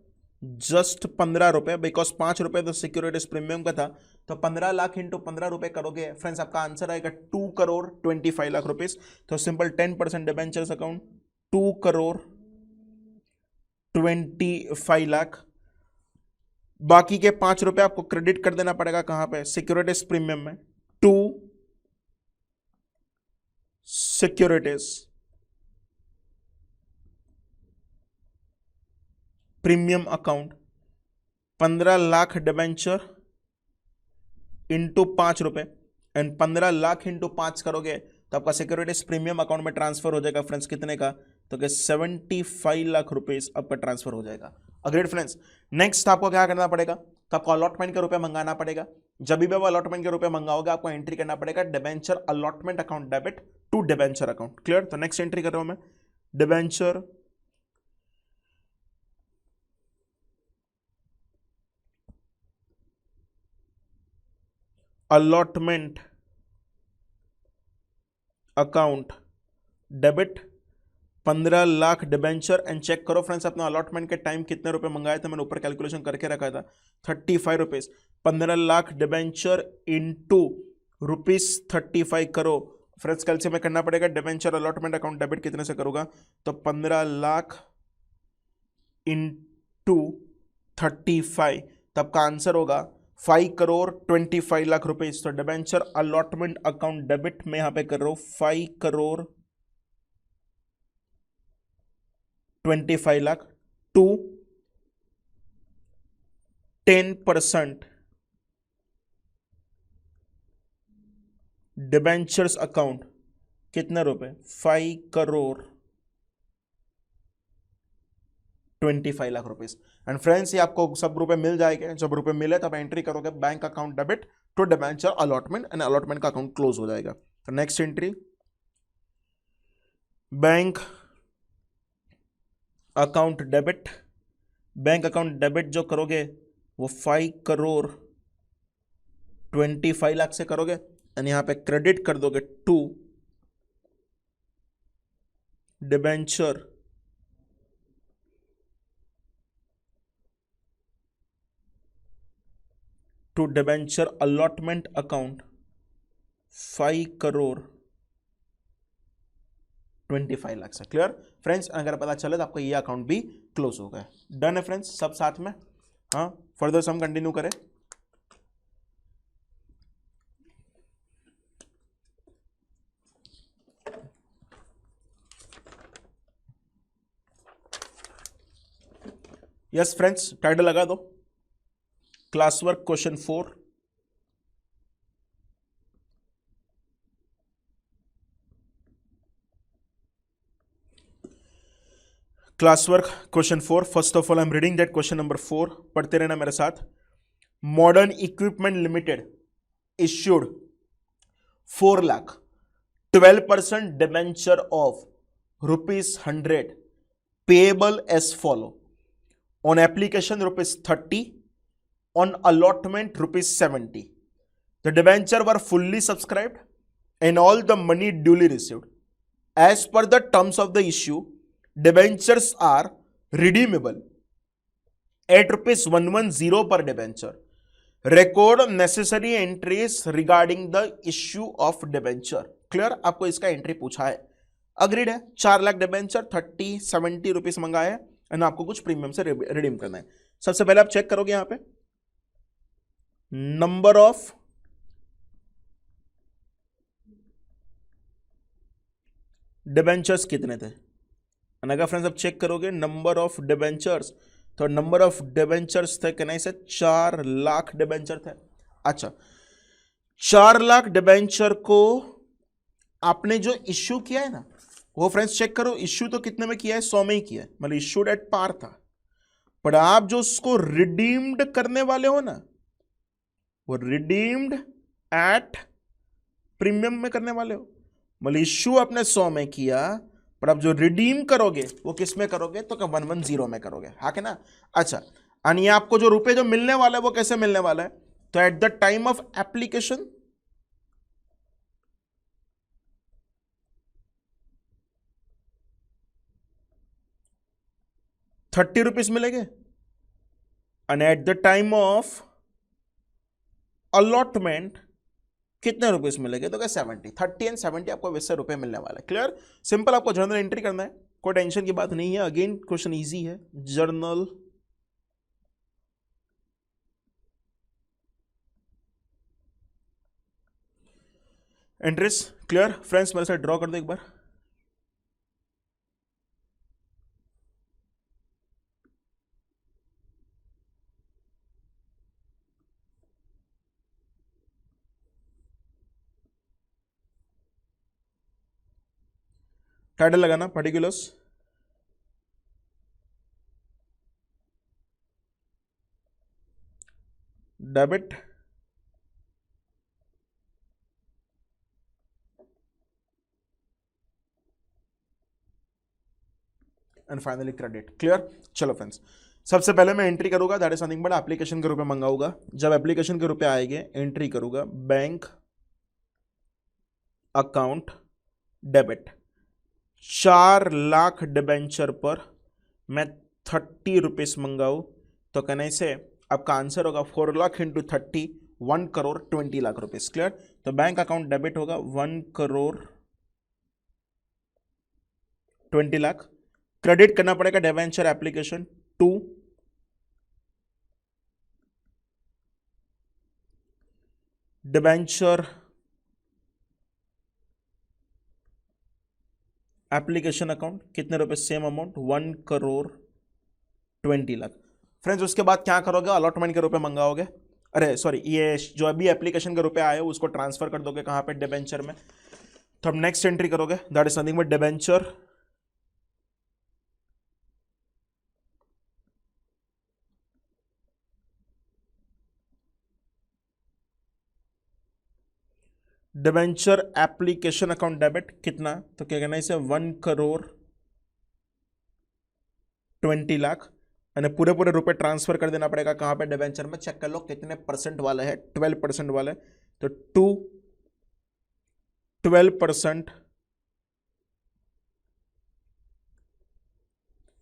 जस्ट 15 रुपए, बिकॉज 5 रुपए तो सिक्योरिटीज प्रीमियम का था। तो 15 लाख इंटू 15 रुपए करोगे फ्रेंड्स, आपका आंसर आएगा 2 करोड़ 25 लाख रुपीस। तो simple 10% debentures account 2 crore 25 lakh. बाकी के 5 रुपए आपको क्रेडिट कर देना पड़ेगा कहां पे, सिक्योरिटीज प्रीमियम में, to securities premium account. 15 lakh debenture into 5 रुपए, एंड 15 लाख इंटू 5 करोगे तो आपका सिक्योरिटीज प्रीमियम अकाउंट में ट्रांसफर हो जाएगा फ्रेंड्स कितने का, तो कि 75 लाख रुपीस आपका ट्रांसफर हो जाएगा। Agreed friends. नेक्स्ट आपको क्या करना पड़ेगा, तो आपको अलॉटमेंट के रुपए मंगाना पड़ेगा। जब भी आप अलॉटमेंट के रुपए मंगाओगे आपको एंट्री करना पड़ेगा debenture allotment account debit to debenture account. Clear. तो नेक्स्ट एंट्री कर रहा हूं मैं, debenture allotment account debit 15 lakh debenture. And check करो फ्रेंड्स अपना अलॉटमेंट के टाइम कितने रुपए मंगाए थे, मैंने ऊपर कैलकुलेशन करके रखा था 35 rupees. 15 lakh debenture into rupees 35 करो फ्रेंड्स, कैलसी में करना पड़ेगा डिबेंचर अलॉटमेंट अकाउंट डेबिट कितने से करूंगा, तो 15 लाख इंटू 35, तब का आंसर होगा 5 करोड़ 25 लाख रुपीज। तो डिबेंचर अलॉटमेंट अकाउंट डेबिट में यहां पे कर रहा हूं 5 crore 25 lakh to 10% debentures account कितने रुपए, 5 crore 25 lakh rupees. And friends ये आपको सब रुपए मिल जाएंगे, जब रुपए मिले तब एंट्री करोगे bank account debit to debenture allotment, and allotment का अकाउंट क्लोज हो जाएगा। तो next entry bank account debit, bank account debit जो करोगे वो 5 करोड़ 25 लाख से करोगे, एंड यहां पे क्रेडिट कर दोगे to debenture to debenture allotment account 5 crore 25 lakh से। Clear friends. अगर पता चले तो आपका ये अकाउंट भी क्लोज हो गया। डन है फ्रेंड्स सब साथ में। हाँ फर्दर सम कंटिन्यू करें। यस फ्रेंड्स टाइटल लगा दो, class work question 4। Class work question 4। First of all I am reading that question number 4, पढ़ते रहना मेरे साथ। Modern equipment limited issued 4 lakh 12% debenture of ₹100 payable as follow, on application ₹30, on allotment ₹70. The debenture were fully subscribed and all the money duly received. As per the terms of the issue, debentures are redeemable at ₹110 per debenture. Record necessary entries regarding the issue of debenture. Clear? आपको इसका entry पूछा है। Agreed है। 4 lakh debenture 70 rupees मंगाए हैं, and आपको कुछ premium से रिडीम करना है। सबसे पहले आप चेक करोगे यहां पे नंबर ऑफ डिबेंचर्स कितने थे, अगर फ्रेंड्स अब चेक करोगे नंबर ऑफ डिबेंचर्स, तो नंबर ऑफ डिबेंचर्स थे कितने से 4 लाख डिबेंचर थे। अच्छा 4 लाख डिबेंचर को आपने जो इश्यू किया है ना, वो फ्रेंड्स चेक करो, इश्यू तो कितने में किया है, 100 में ही किया है, मतलब इश्यूड एट पार था, पर आप जो उसको रिडीम्ड करने वाले हो ना, वो रिडीम्ड एट प्रीमियम में करने वाले हो, मतलब इश्यू आपने 100 में किया, पर आप जो रिडीम करोगे वो किस में करोगे, तो 110 में करोगे, हाँ के ना। अच्छा और आपको जो रुपए जो मिलने वाला है वो कैसे मिलने वाला है, तो at the time of application ₹30 मिलेंगे, and at the time of allotment कितने रुपीस मिलेंगे, तो क्या 70, 30 एंड 70 आपको वैसे रुपए मिलने वाला है। क्लियर, सिंपल, आपको जर्नल एंट्री करना है, कोई टेंशन की बात नहीं है। अगेन क्वेश्चन इजी है, जर्नल एंट्रीज। क्लियर फ्रेंड्स, मेरे साथ ड्रॉ कर दो एक बार। टाइटल लगाना particulars, debit, and finally credit. Clear, चलो फ्रेंड्स, सबसे पहले मैं एंट्री करूंगा, दैट इज समथिंग बड़ा एप्लीकेशन के रूप में मंगाऊंगा। जब एप्लीकेशन के रूप में आएंगे, एंट्री करूंगा bank account debit, 4 lakh debenture पर मैं ₹30 मंगाऊ, तो कहने से आपका आंसर होगा 4 lakh into 30, 1 crore 20 lakh rupees. Clear, तो बैंक अकाउंट डेबिट होगा 1 करोड़ 20 लाख। क्रेडिट करना पड़ेगा debenture application 2, debenture application account कितने रुपए, same amount 1 crore 20 lakh. Friends उसके बाद क्या करोगे, अलॉटमेंट के रुपए मंगाओगे, अरे सॉरी, ये जो अभी एप्लीकेशन के रुपए आए उसको ट्रांसफर कर दोगे कहां पे, डिबेंचर में। तो अब नेक्स्ट एंट्री करोगे, that is something but debenture debenture application account debit कितना, तो क्या कहना है इसे 1 करोड़ 20 लाख, यानी पूरे पूरे रुपए ट्रांसफर कर देना पड़ेगा कहां पे, डिबेंचर में। चेक कर लो कितने परसेंट वाले है, 12% वाले, तो 12%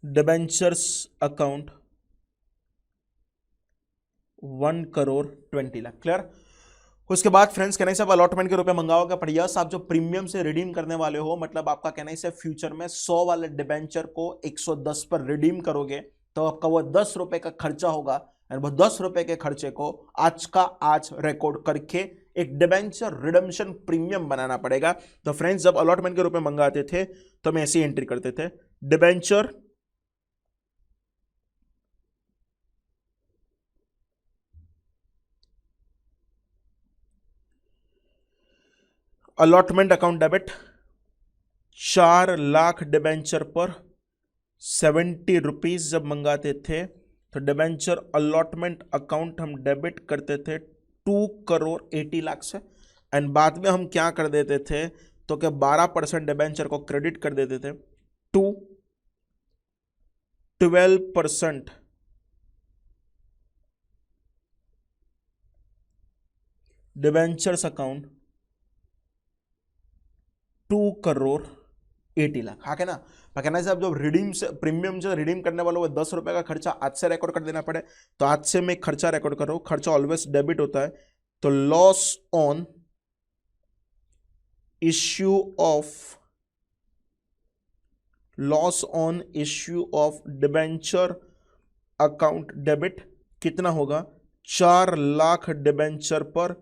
debentures account 1 crore 20 lakh. Clear, उसके बाद फ्रेंड्स कहना से आप अलॉटमेंट के रुपए मंगाओगे, पर यस आप जो प्रीमियम से रिडीम करने वाले हो, मतलब आपका कहना से फ्यूचर में 100 वाले डिबेंचर को 110 पर रिडीम करोगे, तो आपका वो ₹10 का खर्चा होगा, और वो ₹10 के खर्चे को आज का आज रिकॉर्ड करके एक डिबेंचर रिडम्पशन प्रीमियम बनाना पड़ेगा। तो फ्रेंड्स जब अलॉटमेंट के रुपए मंगाते थे तो हम ऐसी एंट्री करते थे, debenture allotment account debit, 4 lakh debenture पर ₹70 जब मंगाते थे, तो डिबेंचर अलॉटमेंट अकाउंट हम डेबिट करते थे 2 करोड़ 80 लाख से, एंड बाद में हम क्या कर देते थे, तो क्या 12% डिबेंचर को क्रेडिट कर देते थे to 12% debentures account 2 crore 80 lakh, हाँ क्या ना। मैं कहना है जो रिडीम से प्रीमियम जो रिडीम करने वालों वो ₹10 का खर्चा आज से रिकॉर्ड कर देना पड़े, तो आज से मैं खर्चा रिकॉर्ड कर रहा हूं, खर्चा ऑलवेज डेबिट होता है, तो loss on issue of debenture account debit कितना होगा, 4 लाख डिबेंचर पर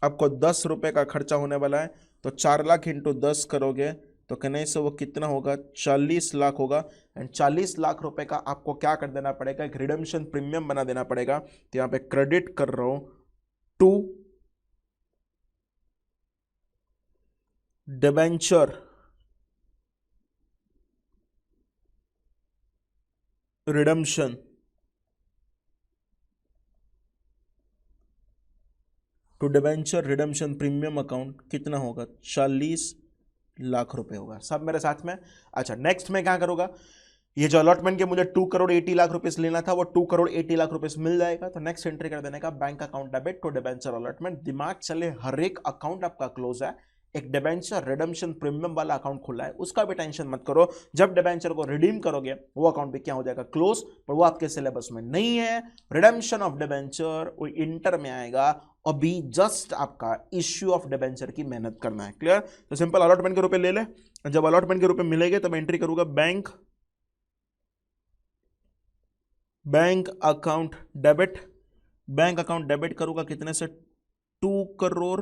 आपको ₹10 का खर्चा होने वाला है, तो 4 लाख इंटू 10 करोगे तो कहने से वो कितना होगा, 40 लाख होगा। एंड 40 लाख रुपए का आपको क्या कर देना पड़ेगा, एक रिडेम्पशन प्रीमियम बना देना पड़ेगा। तो यहां पे क्रेडिट कर रहा हूं to debenture redemption to debenture redemption premium account कितना होगा, 40 लाख रुपए होगा। सब मेरे साथ में। अच्छा, नेक्स्ट में क्या करूंगा, ये जो अलॉटमेंट के मुझे 2 करोड़ 80 लाख रुपए लेना था, वो 2 करोड़ 80 लाख रुपए मिल जाएगा। तो नेक्स्ट एंट्री कर देने का, bank account debit to debenture allotment. दिमाग चले, हर एक अकाउंट आपका क्लोज है, एक डिबेंचर रिडेम्पशन प्रीमियम वाला अकाउंट खुला है, उसका भी टेंशन मत करो। जब डिबेंचर को रिडीम करोगे वो अकाउंट भी क्या हो जाएगा, क्लोज। पर वो आपके सिलेबस में नहीं है। रिडेम्पशन ऑफ डिबेंचर वो इंटर में आएगा, अभी जस्ट आपका इश्यू ऑफ डिबेंचर की मेहनत करना है। क्लियर? तो सिंपल अलॉटमेंट के रुपए ले ले। जब अलॉटमेंट के रुपए मिलेंगे तब एंट्री करूंगा, bank account debit. Bank account debit करूंगा कितने से, 2 करोड़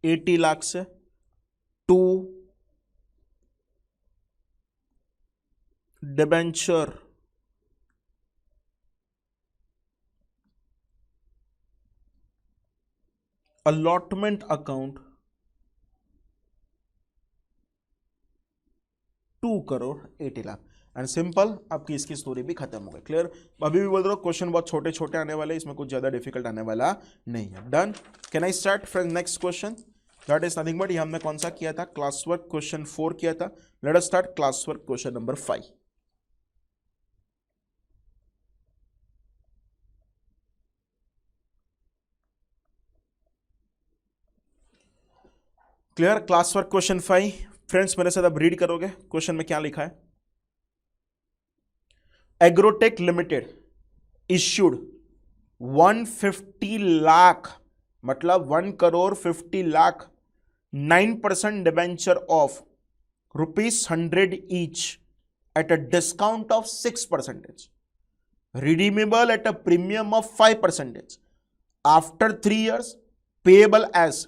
80 लाख से, to debenture allotment account 2 crore 80 lakh. And simple आपकी इसकी स्टोरी भी खत्म हो गई। क्लियर? अभी भी बोल रहा हूँ क्वेश्चन बहुत छोटे छोटे आने वाले, इसमें कुछ ज्यादा डिफिकल्ट आने वाला नहीं है। Done? Can I start friend? Next question that is nothing but, ये हमने कौन सा किया था, क्लास वर्क क्वेश्चन 4 किया था। Let us start class work question number 5। Clear? Class work question 5 friends मेरे साथ अब रीड करोगे। क्वेश्चन में क्या लिखा है, एग्रोटेक लिमिटेड इश्यूड 150 लाख, मतलब 1 crore 50 lakh 9% debenture of ₹100 each at a discount of 6%, redeemable at a premium of 5%, after 3 years, payable as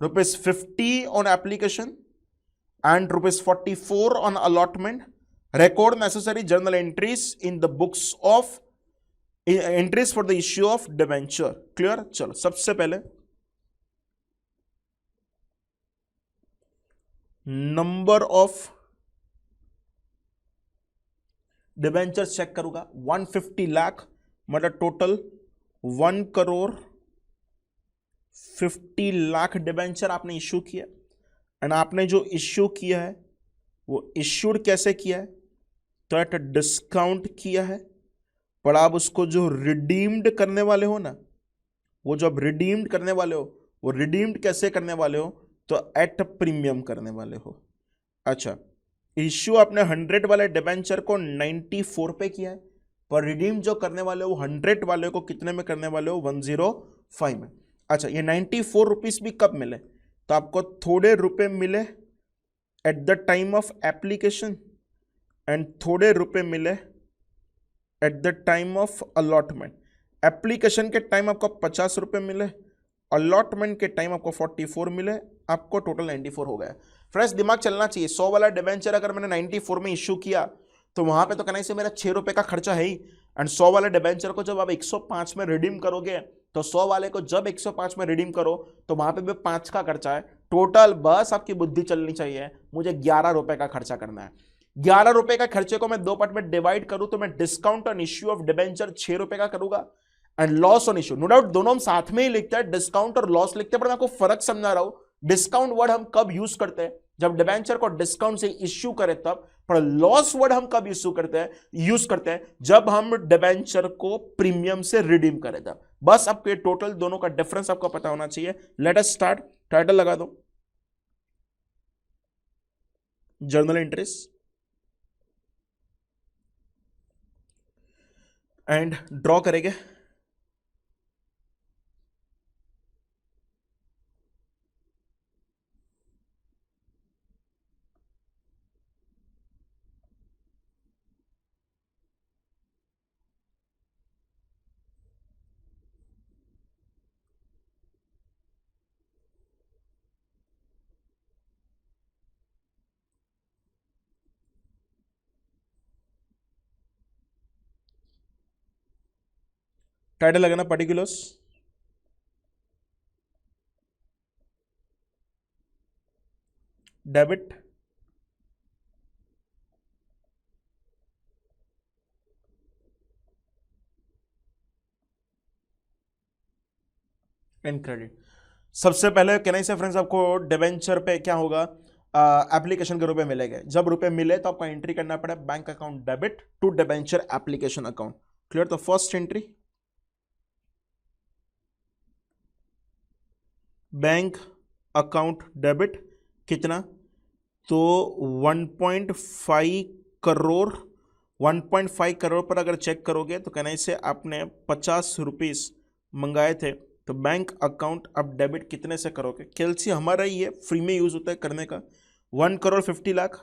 ₹50 on application and ₹44 on allotment. Record necessary journal entries in the books of entries for the issue of debenture. Clear? चलो सबसे पहले number of debenture check करूंगा। 150 लाख मतलब total 1 crore 50 lakh debenture आपने issue किया। And आपने जो issue किया है वो इश्यूड कैसे किया है, तो एट डिस्काउंट किया है। पर आप उसको जो रिडीम्ड करने वाले हो ना, वो जो आप रिडीम्ड करने वाले हो, वो रिडीम्ड कैसे करने वाले हो, तो एट प्रीमियम करने वाले हो। अच्छा, इश्यू आपने 100 वाले डिबेंचर को 94 पे किया है, पर रिडीम जो करने वाले हो 100 वाले को कितने में करने वाले हो, 105 में। अच्छा, ये 94 रुपीज भी कब मिले, तो आपको थोड़े रुपए मिले at the time of application and थोड़े रुपए मिले at the time of allotment. Application के टाइम आपको 50 रुपए मिले, अलॉटमेंट के टाइम आपको 44 मिले, आपको टोटल 94 हो गया। फ्रेंड्स दिमाग चलना चाहिए, 100 वाला डिबेंचर अगर मैंने 94 में इश्यू किया तो वहां पे तो कहना से मेरा 6 रुपए का खर्चा है ही। एंड 100 वाले डिबेंचर को जब आप 105 में रिडीम करोगे, तो 100 वाले को जब 105 में रिडीम करो तो वहां पे भी 5 का खर्चा है टोटल। बस आपकी बुद्धि चलनी चाहिए, मुझे 11 रुपए का खर्चा करना है। 11 रुपए का खर्चे को मैं 2 पार्ट में डिवाइड करूं तो मैं discount on issue of debenture 6 रुपए का करूंगा and loss on issue. No doubt दोनों हम साथ में ही लिखते हैं, डिस्काउंट और लॉस लिखते हैं, पर मैं आपको फर्क समझा रहा हूं। डिस्काउंट वर्ड हम कब यूज करते हैं, जब डिबेंचर को डिस्काउंट से इश्यू करें तब। पर लॉस वर्ड हम कब यूज करते हैं जब हम डिबेंचर को प्रीमियम से रिडीम करें तब। बस आपके टोटल दोनों का डिफरेंस आपको पता होना चाहिए। Let us start. टाइटल लगा दो, जर्नल एंट्रीज एंड ड्रॉ करेंगे। टाइटल लगाना पर्टिकुलर्स, डेबिट, एंड क्रेडिट। सबसे पहले कहना से फ्रेंड्स आपको डिबेंचर पे क्या होगा, एप्लीकेशन के रुपए मिलेंगे। जब रुपए मिले तो आपको एंट्री करना पड़े bank account debit to debenture application account. Clear? तो first entry bank account debit कितना, तो 1.5 करोड़, 1.5 करोड़ पर अगर चेक करोगे तो कहना से आपने 50 रुपीज मंगाए थे, तो बैंक अकाउंट अब डेबिट कितने से करोगे? कैलसी हमारा ही है, फ्री में यूज होता है करने का। 1,50,00,000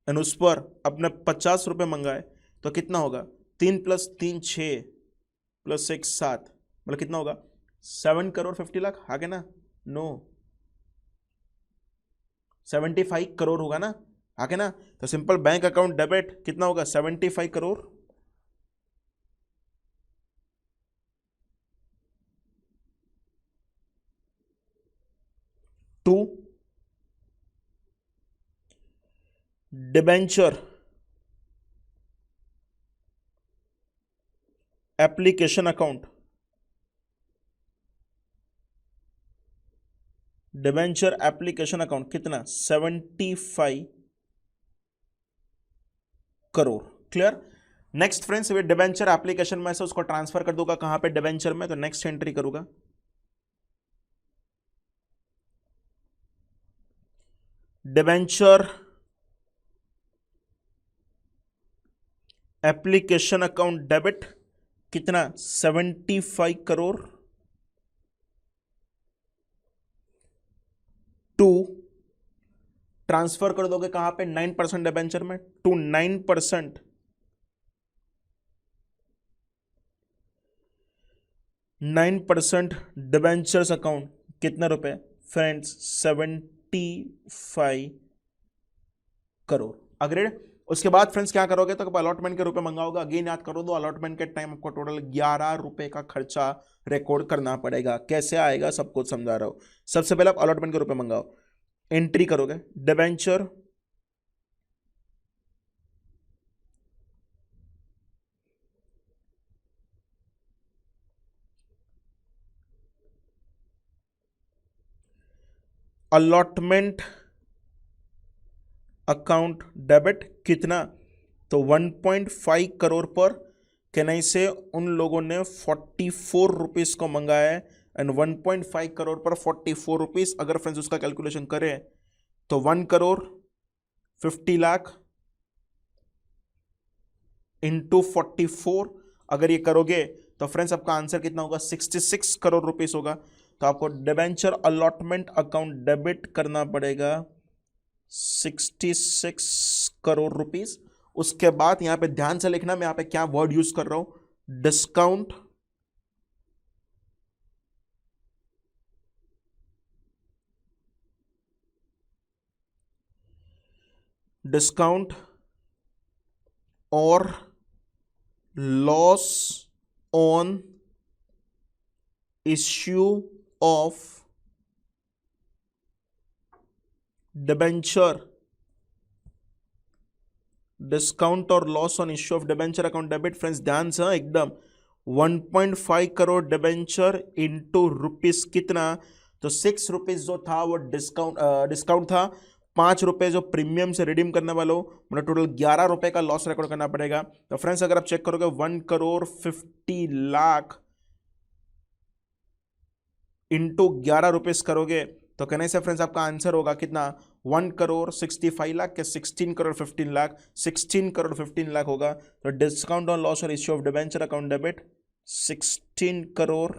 एंड उस पर अपने 50 रुपए मंगाए तो कितना होगा? 3 + 3 6 + 1 7, मतलब कितना होगा? 7,50,00,000 आगे ना? नो, 75 करोड़ होगा ना आगे ना? तो सिंपल बैंक अकाउंट डेबिट कितना होगा? 75 crore. To debenture application account, debenture application account कितना? 75 करोड़। क्लियर? नेक्स्ट फ्रेंड्स, ये डिबेंचर एप्लीकेशन में से उसको ट्रांसफर कर दूंगा कहां पे? डिबेंचर में। तो नेक्स्ट एंट्री करूंगा डिबेंचर एप्लीकेशन अकाउंट डेबिट कितना? 75 करोड़ टू ट्रांसफर कर दोगे कहां पे? 9% डिबेंचर में, टू 9% 9% डिबेंचर्स अकाउंट कितना रुपए फ्रेंड्स? 75 करोड़। अग्रेड? उसके बाद फ्रेंड्स क्या करोगे? तो अलॉटमेंट के रुपए मंगाओगे। अगेन याद करो दो, अलॉटमेंट के टाइम आपको टोटल 11 रुपए का खर्चा रिकॉर्ड करना पड़ेगा। कैसे आएगा सब कुछ समझा रहा हूं। सबसे पहले आप अलॉटमेंट के रुपए मंगाओ, एंट्री करोगे डिबेंचर अलॉटमेंट अकाउंट डेबिट कितना? तो 1.5 करोड़ पर केनई से उन लोगों ने 44 रुपीज को मंगाया है एंड 1.5 करोड़ पर 44 रुपीज। अगर फ्रेंड्स उसका कैलकुलेशन करें तो 1,50,00,000 इंटू 44 अगर ये करोगे तो फ्रेंड्स आपका आंसर कितना होगा? 66 करोड़ रुपीस होगा। तो आपको डिबेंचर अलॉटमेंट अकाउंट डेबिट करना पड़ेगा 66 करोड़ रुपीस। उसके बाद यहां पे ध्यान से लिखना, मैं यहां पे क्या वर्ड यूज कर रहा हूं, डिस्काउंट डिस्काउंट और loss on issue of debenture, discount और loss on issue of debenture account debit. Friends ध्यान से एकदम 1.5 करोड़ डिबेंचर इंटू रुपीस कितना? तो 6 रुपीज जो था वो डिस्काउंट था, 5 रुपए जो प्रीमियम से रिडीम करने वालों, मतलब टोटल 11 रुपए का लॉस रिकॉर्ड करना पड़ेगा। तो फ्रेंड्स अगर आप चेक करोगे 1,50,00,000 इंटू 11 रुपीस करोगे तो कहने से फ्रेंड्स आपका आंसर होगा कितना? 1,65,00,000 के 16 करोड़ 15 लाख, 16 करोड़ 15 लाख होगा। तो डिस्काउंट ऑन लॉस और issue of debenture account debit 16 crore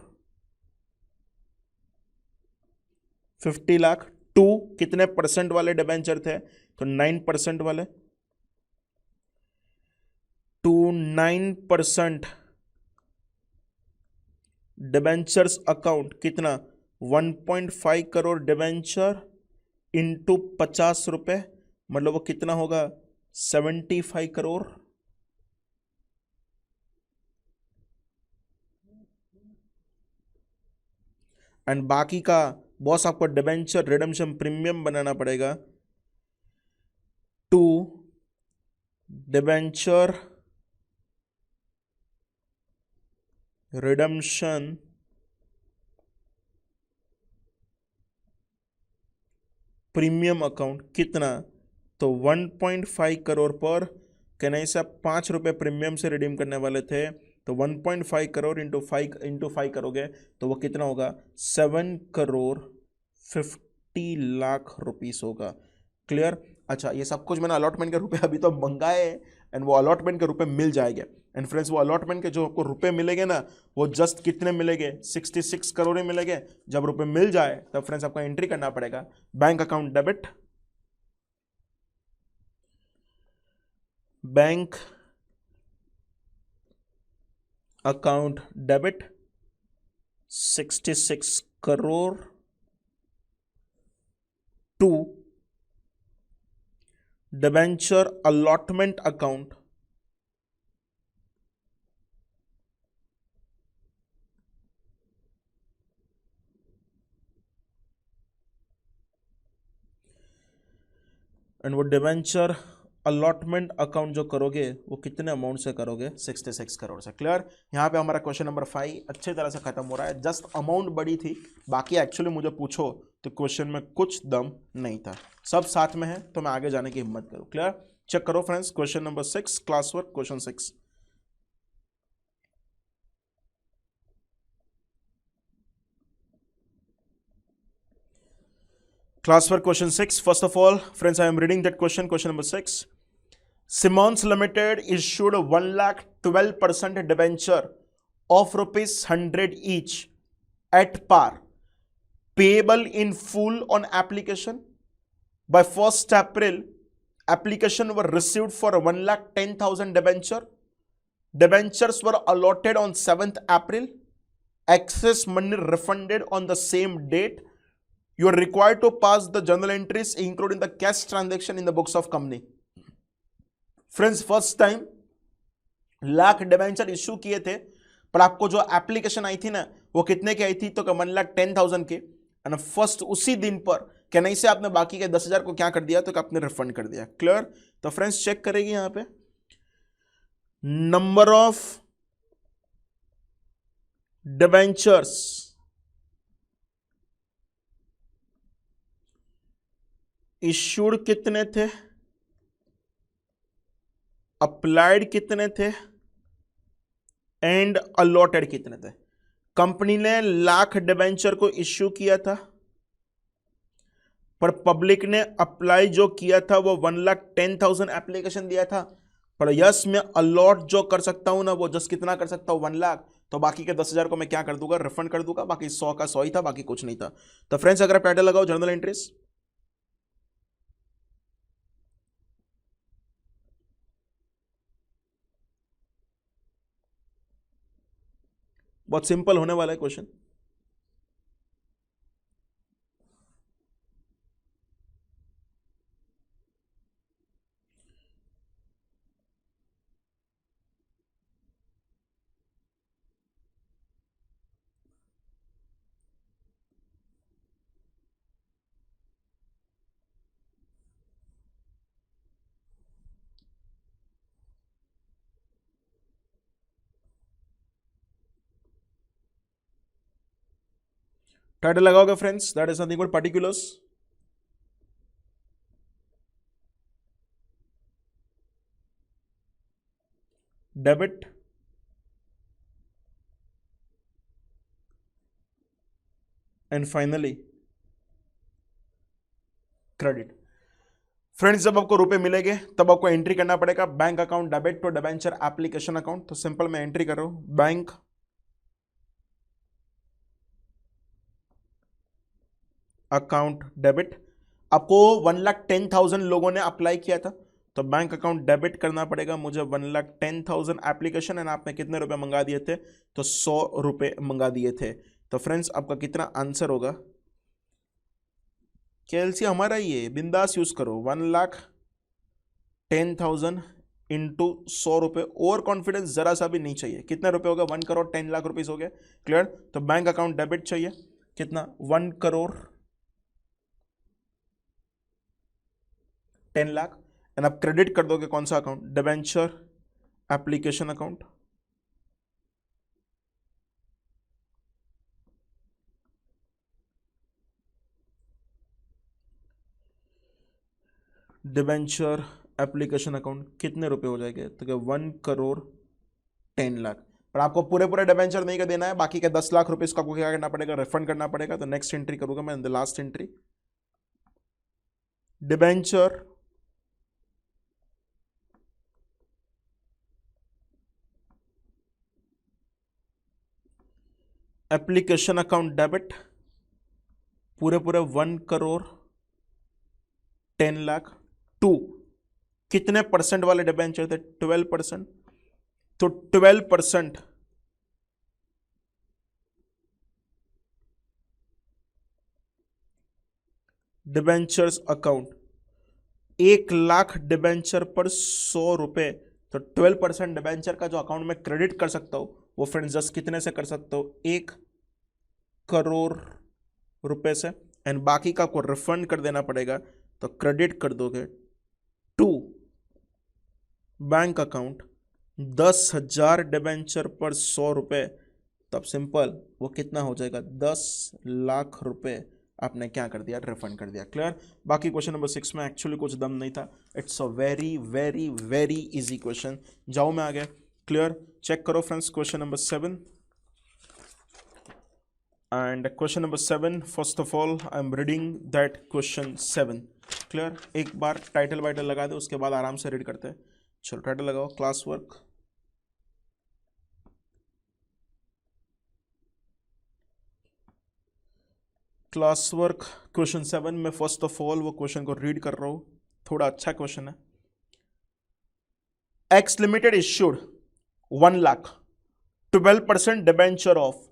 50 lakh to कितने परसेंट वाले डिबेंचर थे? तो 9% वाले, टू 9% डिबेंचर्स अकाउंट कितना? 1.5 करोड़ डिबेंचर इंटू 50 रुपए, मतलब वो कितना होगा? 75 करोड़ एंड बाकी का बॉस आपको डिबेंचर रिडेम्पशन प्रीमियम बनाना पड़ेगा to debenture redemption premium account कितना, तो 1.5 करोड़ पर कहने से आप 5 रुपए प्रीमियम से रिडीम करने वाले थे, तो 1.5 करोड़ इंटू फाइव करोगे तो वो कितना होगा 7 करोड़ 50 लाख रुपीस होगा। क्लियर। अच्छा, ये सब कुछ मैंने अलॉटमेंट के रुपए अभी तो मंगाए एंड वो अलॉटमेंट के रुपए मिल जाएंगे। एंड फ्रेंड्स, वो अलॉटमेंट के जो आपको रुपए मिलेंगे ना, वो जस्ट कितने मिलेंगे 66 करोड़ ही मिलेंगे। जब रुपए मिल जाए तब फ्रेंड्स आपको एंट्री करना पड़ेगा bank account debit, bank account debit 66 crore to debenture allotment account and वो डिबेंचर अलॉटमेंट अकाउंट जो करोगे वो कितने अमाउंट से करोगे 66 करोड़ से। क्लियर। यहाँ पे हमारा क्वेश्चन नंबर 5 अच्छे तरह से खत्म हो रहा है। जस्ट अमाउंट बड़ी थी, बाकी एक्चुअली मुझे पूछो तो क्वेश्चन में कुछ दम नहीं था। सब साथ में है तो मैं आगे जाने की हिम्मत करूँ। क्लियर। चेक करो friends, question number 6 class work question 6। Class for question 6. First of all, friends, I am reading that question number 6. Simmons Limited issued a 1,12% debenture of rupees 100 each at par, payable in full on application. By 1st April, application were received for a 1,10,000 debenture. Debentures were allotted on 7th April. Excess money refunded on the same date. You are required to pass the journal entries including the cash transaction in the books of company. Friends, first time lakh debenture issue किए थे, पर आपको जो application आई थी ना वो कितने की आई थी, तो 1,10,000 के। एंड फर्स्ट उसी दिन पर क्या नहीं से आपने बाकी के 10,000 को क्या कर दिया, तो आपने रिफंड कर दिया। क्लियर। तो फ्रेंड्स चेक करेगी यहां पे नंबर ऑफ डिबेंचर्स इश्यूड कितने थे, अप्लाइड कितने थे एंड अलॉटेड कितने थे। कंपनी ने लाख डिबेंचर को इश्यू किया था, पर पब्लिक ने अप्लाई जो किया था वो 1,10,000 एप्लीकेशन दिया था। पर यस, मैं अलॉट जो कर सकता हूं ना वो जस्ट कितना कर सकता हूं 1 लाख, तो बाकी के 10,000 को मैं क्या कर दूंगा, रिफंड कर दूंगा। बाकी 100 का 100 ही था, बाकी कुछ नहीं था। तो फ्रेंड्स अगर आप टाइटल लगाओ जर्नल एंट्रीज, बहुत सिंपल होने वाला है क्वेश्चन। टाइटल लगाओगे friends, that is nothing but particulars. Debit and finally credit. Friends जब आपको रुपए मिलेंगे तब आपको एंट्री करना पड़ेगा bank account debit to debenture application account. तो सिंपल मैं एंट्री कर रहा हूं बैंक अकाउंट डेबिट। आपको 1,10,000 लोगों ने अप्लाई किया था, तो बैंक अकाउंट डेबिट करना पड़ेगा मुझे 1,10,000 एप्लीकेशन। एंड आपने कितने रुपए मंगा दिए थे, तो 100 रुपए मंगा दिए थे। तो फ्रेंड्स आपका कितना आंसर होगा, कैलसी हमारा ही है, बिंदास यूज करो, 1,10,000 इंटू 100 रुपये। ओवर कॉन्फिडेंस जरा सा भी नहीं चाहिए। कितने रुपए हो गए? 1 करोड़ 10 लाख रुपीस हो गए। क्लियर? तो बैंक अकाउंट डेबिट चाहिए कितना? 1 करोड़ 10 लाख। एंड आप क्रेडिट कर दोगे कौन सा account? Debenture application account. Debenture application account कितने रुपए हो जाएंगे? तो 1 करोड़ 10 लाख। पर आपको पूरे पूरे डिबेंचर नहीं का देना है, बाकी के 10 लाख रुपए इसका आपको क्या करना पड़ेगा? रिफंड करना पड़ेगा। तो नेक्स्ट एंट्री करूंगा मैं, the last entry, debenture application account debit पूरे पूरे 1 करोड़ 10 लाख टू कितने परसेंट वाले डिबेंचर थे? 12%। तो 12% डिबेंचर्स अकाउंट, 1 लाख डिबेंचर पर 100 रुपए। तो 12% डिबेंचर का जो अकाउंट में क्रेडिट कर सकता हूं वो फ्रेंड्स जस्ट कितने से कर सकता हूं? 1 करोड़ रुपए से। एंड बाकी का आपको रिफंड कर देना पड़ेगा। तो क्रेडिट कर दोगे टू बैंक अकाउंट 10,000 डिबेंचर पर 100 रुपए। तो अब सिंपल वो कितना हो जाएगा? 10 लाख रुपए आपने क्या कर दिया? रिफंड कर दिया। क्लियर? बाकी क्वेश्चन नंबर 6 में एक्चुअली कुछ दम नहीं था। It's a very very very easy question. जाओ मैं आ गया। क्लियर? चेक करो friends question number 7। And question number 7, first of all I am reading that question 7। Clear? एक बार टाइटल वाइटल लगा दो, उसके बाद आराम से रीड करते हैं। चलो टाइटल लगाओ, class work. Class work question 7 में फर्स्ट ऑफ ऑल वो क्वेश्चन को रीड कर रहा हूं, थोड़ा अच्छा क्वेश्चन है। X limited issued 1 lakh 12% debenture of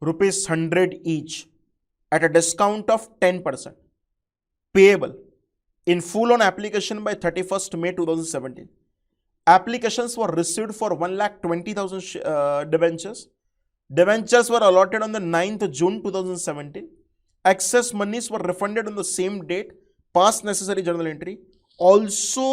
₹100 each at a discount of 10%, payable in full on application by 31st May 2017. Applications were received for 1,20,000 debentures. Debentures were allotted on the 9th June 2017. Excess monies were refunded on the same date. Past necessary journal entry. Also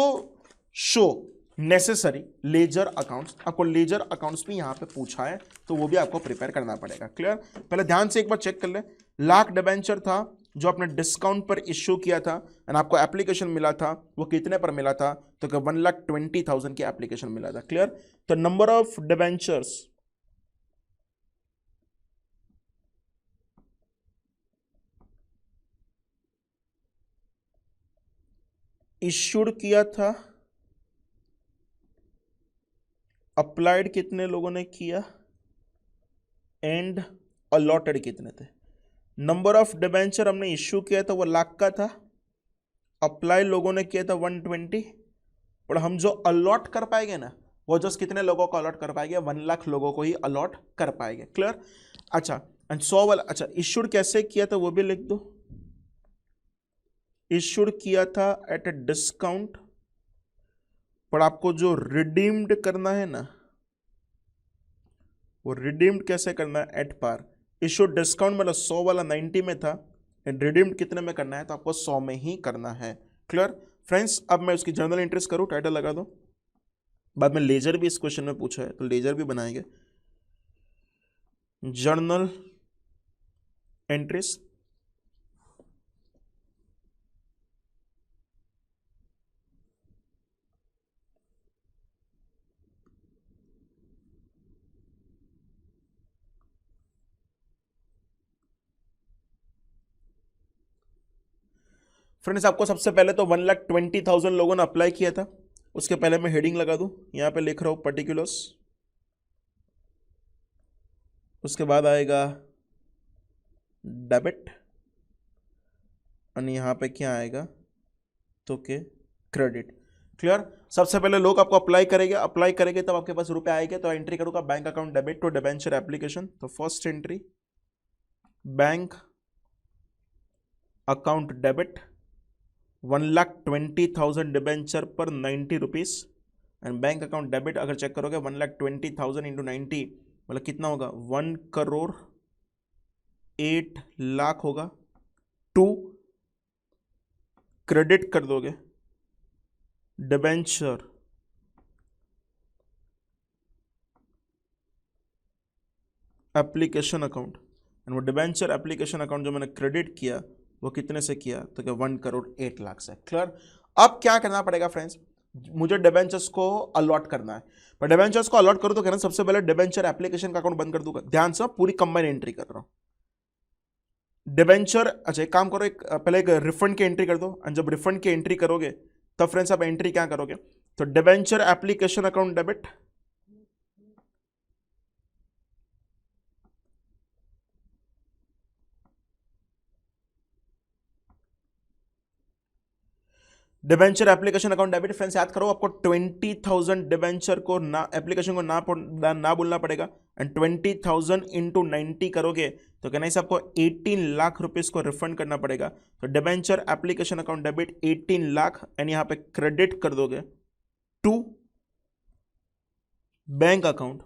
show necessary ledger accounts. आपको ledger accounts भी यहां पे पूछा है तो वो भी आपको प्रिपेयर करना पड़ेगा। क्लियर? पहले ध्यान से एक बार चेक कर ले। लाख डिबेंचर था जो आपने डिस्काउंट पर इश्यू किया था एंड आपको एप्लीकेशन मिला था, वो कितने पर मिला था? तो 1,20,000 की एप्लीकेशन मिला था। क्लियर? तो नंबर ऑफ डिबेंचर्स इश्यूड किया था, अप्लाइड कितने लोगों ने किया, एंड अलॉटेड कितने थे? नंबर ऑफ डिबेंचर हमने इश्यू किया था वो लाख का था, अप्लाई लोगों ने किया था 120, और हम जो अलॉट कर पाएंगे ना वो जस्ट कितने लोगों को अलॉट कर पाएंगे? 1 लाख लोगों को ही अलॉट कर पाएंगे। क्लियर? अच्छा, एंड 100 वाला, अच्छा इश्यूड कैसे किया था वो भी लिख दो। इश्यूड किया था एट ए डिस्काउंट, पर आपको जो रिडीम्ड करना है ना वो रिडीम्ड कैसे करना है? At par. इशू डिस्काउंट मतलब 100 वाला 90 में था, एंड रिडीम्ड कितने में करना है? तो आपको 100 में ही करना है। Clear friends? अब मैं उसकी जर्नल एंट्रीज करूं, टाइटल लगा दो। बाद में लेजर भी इस क्वेश्चन में पूछा है तो लेजर भी बनाएंगे। जर्नल एंट्रीज, फ्रेंड्स आपको सबसे पहले तो 1,20,000 लोगों ने अप्लाई किया था, उसके पहले मैं हेडिंग लगा दूं, यहां पे लिख रहा हूं पर्टिकुलर्स, उसके बाद आएगा डेबिट, और यहां पे क्या आएगा? तो के क्रेडिट। क्लियर? सबसे पहले लोग आपको अप्लाई करेंगे तब आपके पास रुपए आएंगे। तो एंट्री करूंगा bank account debit to debenture application. तो first entry bank account debit 1,20,000 debenture पर 90 rupees, and bank account debit अगर चेक करोगे 1,20,000 इंटू 90 मतलब कितना होगा 1,08,00,000 होगा। टू क्रेडिट कर दोगे डिबेंचर एप्लीकेशन अकाउंट, एंड वो डिबेंचर एप्लीकेशन अकाउंट जो मैंने क्रेडिट किया वो कितने से किया तो क्या 1,08,00,000 से। क्लियर। अब क्या करना पड़ेगा फ्रेंड्स, मुझे डिबेंचर्स को अलॉट करना है, पर डिबेंचर्स को अलॉट करो तो कहना सबसे पहले डिबेंचर एप्लीकेशन का अकाउंट बंद कर दूंगा। ध्यान से पूरी कंबाइन एंट्री कर रहा हूं डिबेंचर। अच्छा एक काम करो, पहले एक रिफंड की एंट्री कर दो, एंड जब रिफंड की एंट्री करोगे तब फ्रेंड्स आप एंट्री क्या करोगे तो debenture application account debit, debenture application account debit. Friends याद करो आपको 20,000 डिबेंचर को ना एप्लीकेशन को ना बोलना पड़ेगा, एंड 20,000 इंटू 90 करोगे तो कहना है आपको 18,00,000 रुपीज को रिफंड करना पड़ेगा। तो debenture application account debit 18,00,000 and यहां पे क्रेडिट कर दोगे to bank account,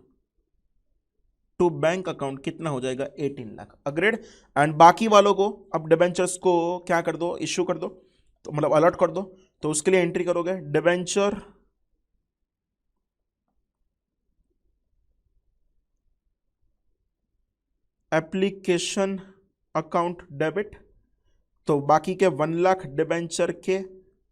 to bank account कितना हो जाएगा 18,00,000। अग्रेड। एंड बाकी वालों को अब डिबेंचर्स को क्या कर दो इश्यू कर दो, तो मतलब अलर्ट कर दो, तो उसके लिए एंट्री करोगे डिबेंचर एप्लीकेशन अकाउंट डेबिट। तो बाकी के 1,00,000 डिबेंचर के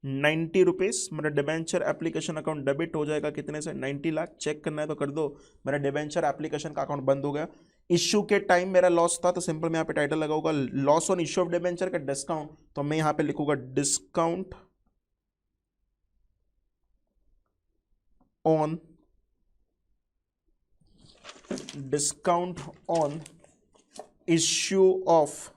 90 रुपीज मेरा डिबेंचर एप्लीकेशन अकाउंट डेबिट हो जाएगा कितने से 90,00,000। चेक करना है तो कर दो, मेरा डिबेंचर एप्लीकेशन का अकाउंट बंद हो गया। इश्यू के टाइम मेरा लॉस था तो सिंपल मैं यहाँ पे टाइटल लगाऊंगा loss on issue of debenture का डिस्काउंट, तो मैं यहाँ पे लिखूंगा discount on issue of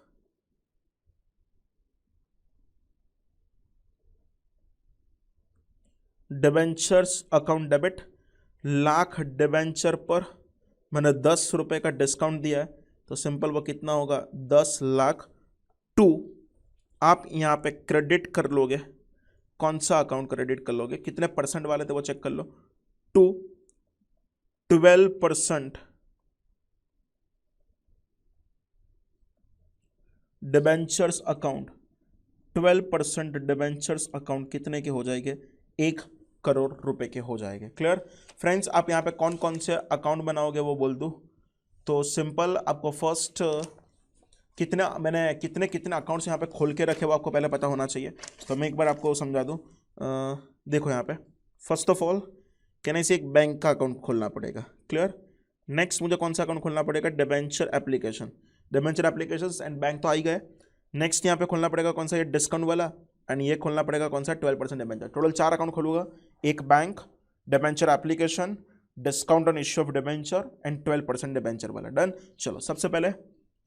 debentures account debit. 1,00,000 debenture पर मैंने 10 रुपए का डिस्काउंट दिया है, तो सिंपल वो कितना होगा 10,00,000 टू आप यहां पे क्रेडिट कर लोगे, कौन सा अकाउंट क्रेडिट कर लोगे, कितने परसेंट वाले थे वो चेक कर लो, to 12% debentures account. 12% debentures account कितने के हो जाएंगे 1,00,00,000 रुपए के हो जाएंगे। क्लियर। फ्रेंड्स आप यहाँ पे कौन कौन से अकाउंट बनाओगे वो बोल दूं, तो सिंपल आपको फर्स्ट कितने कितने अकाउंट्स यहाँ पे खोल के रखे वो आपको पहले पता होना चाहिए, तो मैं एक बार आपको समझा दूं। देखो यहाँ पे फर्स्ट ऑफ ऑल कहने से एक बैंक का अकाउंट खोलना पड़ेगा। क्लियर। नेक्स्ट मुझे कौन सा अकाउंट खोलना पड़ेगा debenture application, debenture application and bank तो आ ही गए। नेक्स्ट यहाँ पे खोलना पड़ेगा कौन सा ये डिस्काउंट वाला, एंड ये खोलना पड़ेगा कौन सा 12% डिबेंचर। टोटल 4 अकाउंट खोलूंगा, एक bank, debenture application, discount on issue of debenture and 12% debenture वाला। डन। चलो सबसे पहले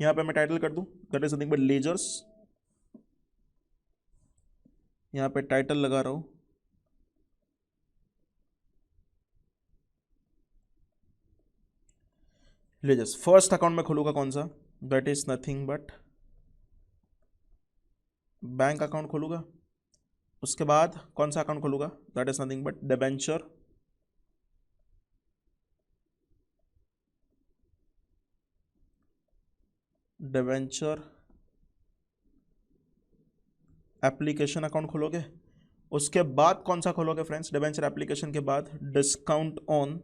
यहाँ पे मैं टाइटल कर दूं that is nothing but ledgers, यहाँ पे टाइटल लगा रहा हूं लेजर्स। फर्स्ट अकाउंट में खोलूंगा कौन सा that is nothing but bank account खोलूंगा। उसके बाद कौन सा अकाउंट खोलूंगा that is nothing but debenture debenture application account खोलोगे। उसके बाद कौन सा खोलोगे फ्रेंड्स डिबेंचर एप्लीकेशन के बाद discount on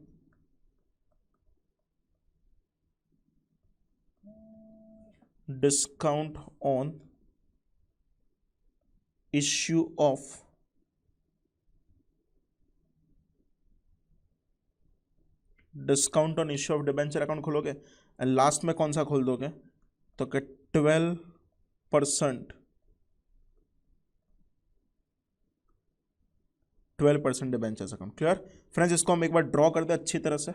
issue of discount on issue of debenture account खोलोगे, एंड लास्ट में कौन सा खोल दोगे तो कि 12% 12% डिबेंचर्स अकाउंट। क्लियर। फ्रेंड्स इसको हम एक बार ड्रॉ कर दे अच्छी तरह से।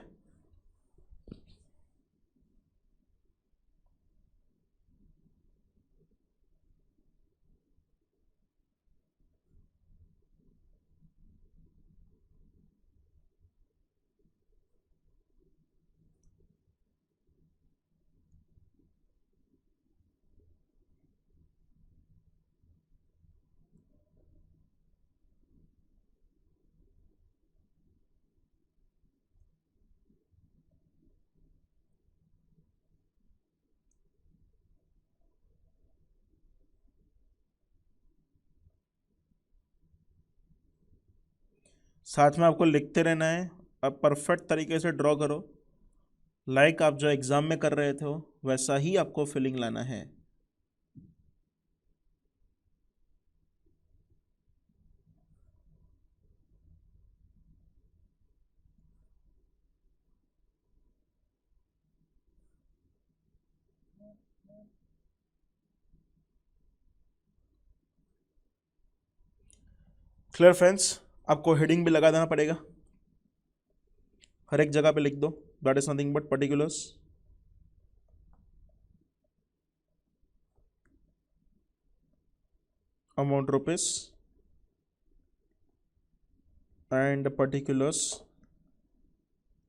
साथ में आपको लिखते रहना है, आप परफेक्ट तरीके से ड्रॉ करो, लाइक आप जो एग्जाम में कर रहे थे वैसा ही आपको फीलिंग लाना है। क्लियर फ्रेंड्स, आपको हेडिंग भी लगा देना पड़ेगा, हर एक जगह पे लिख दो, that is nothing but particulars. Amount rupees and particulars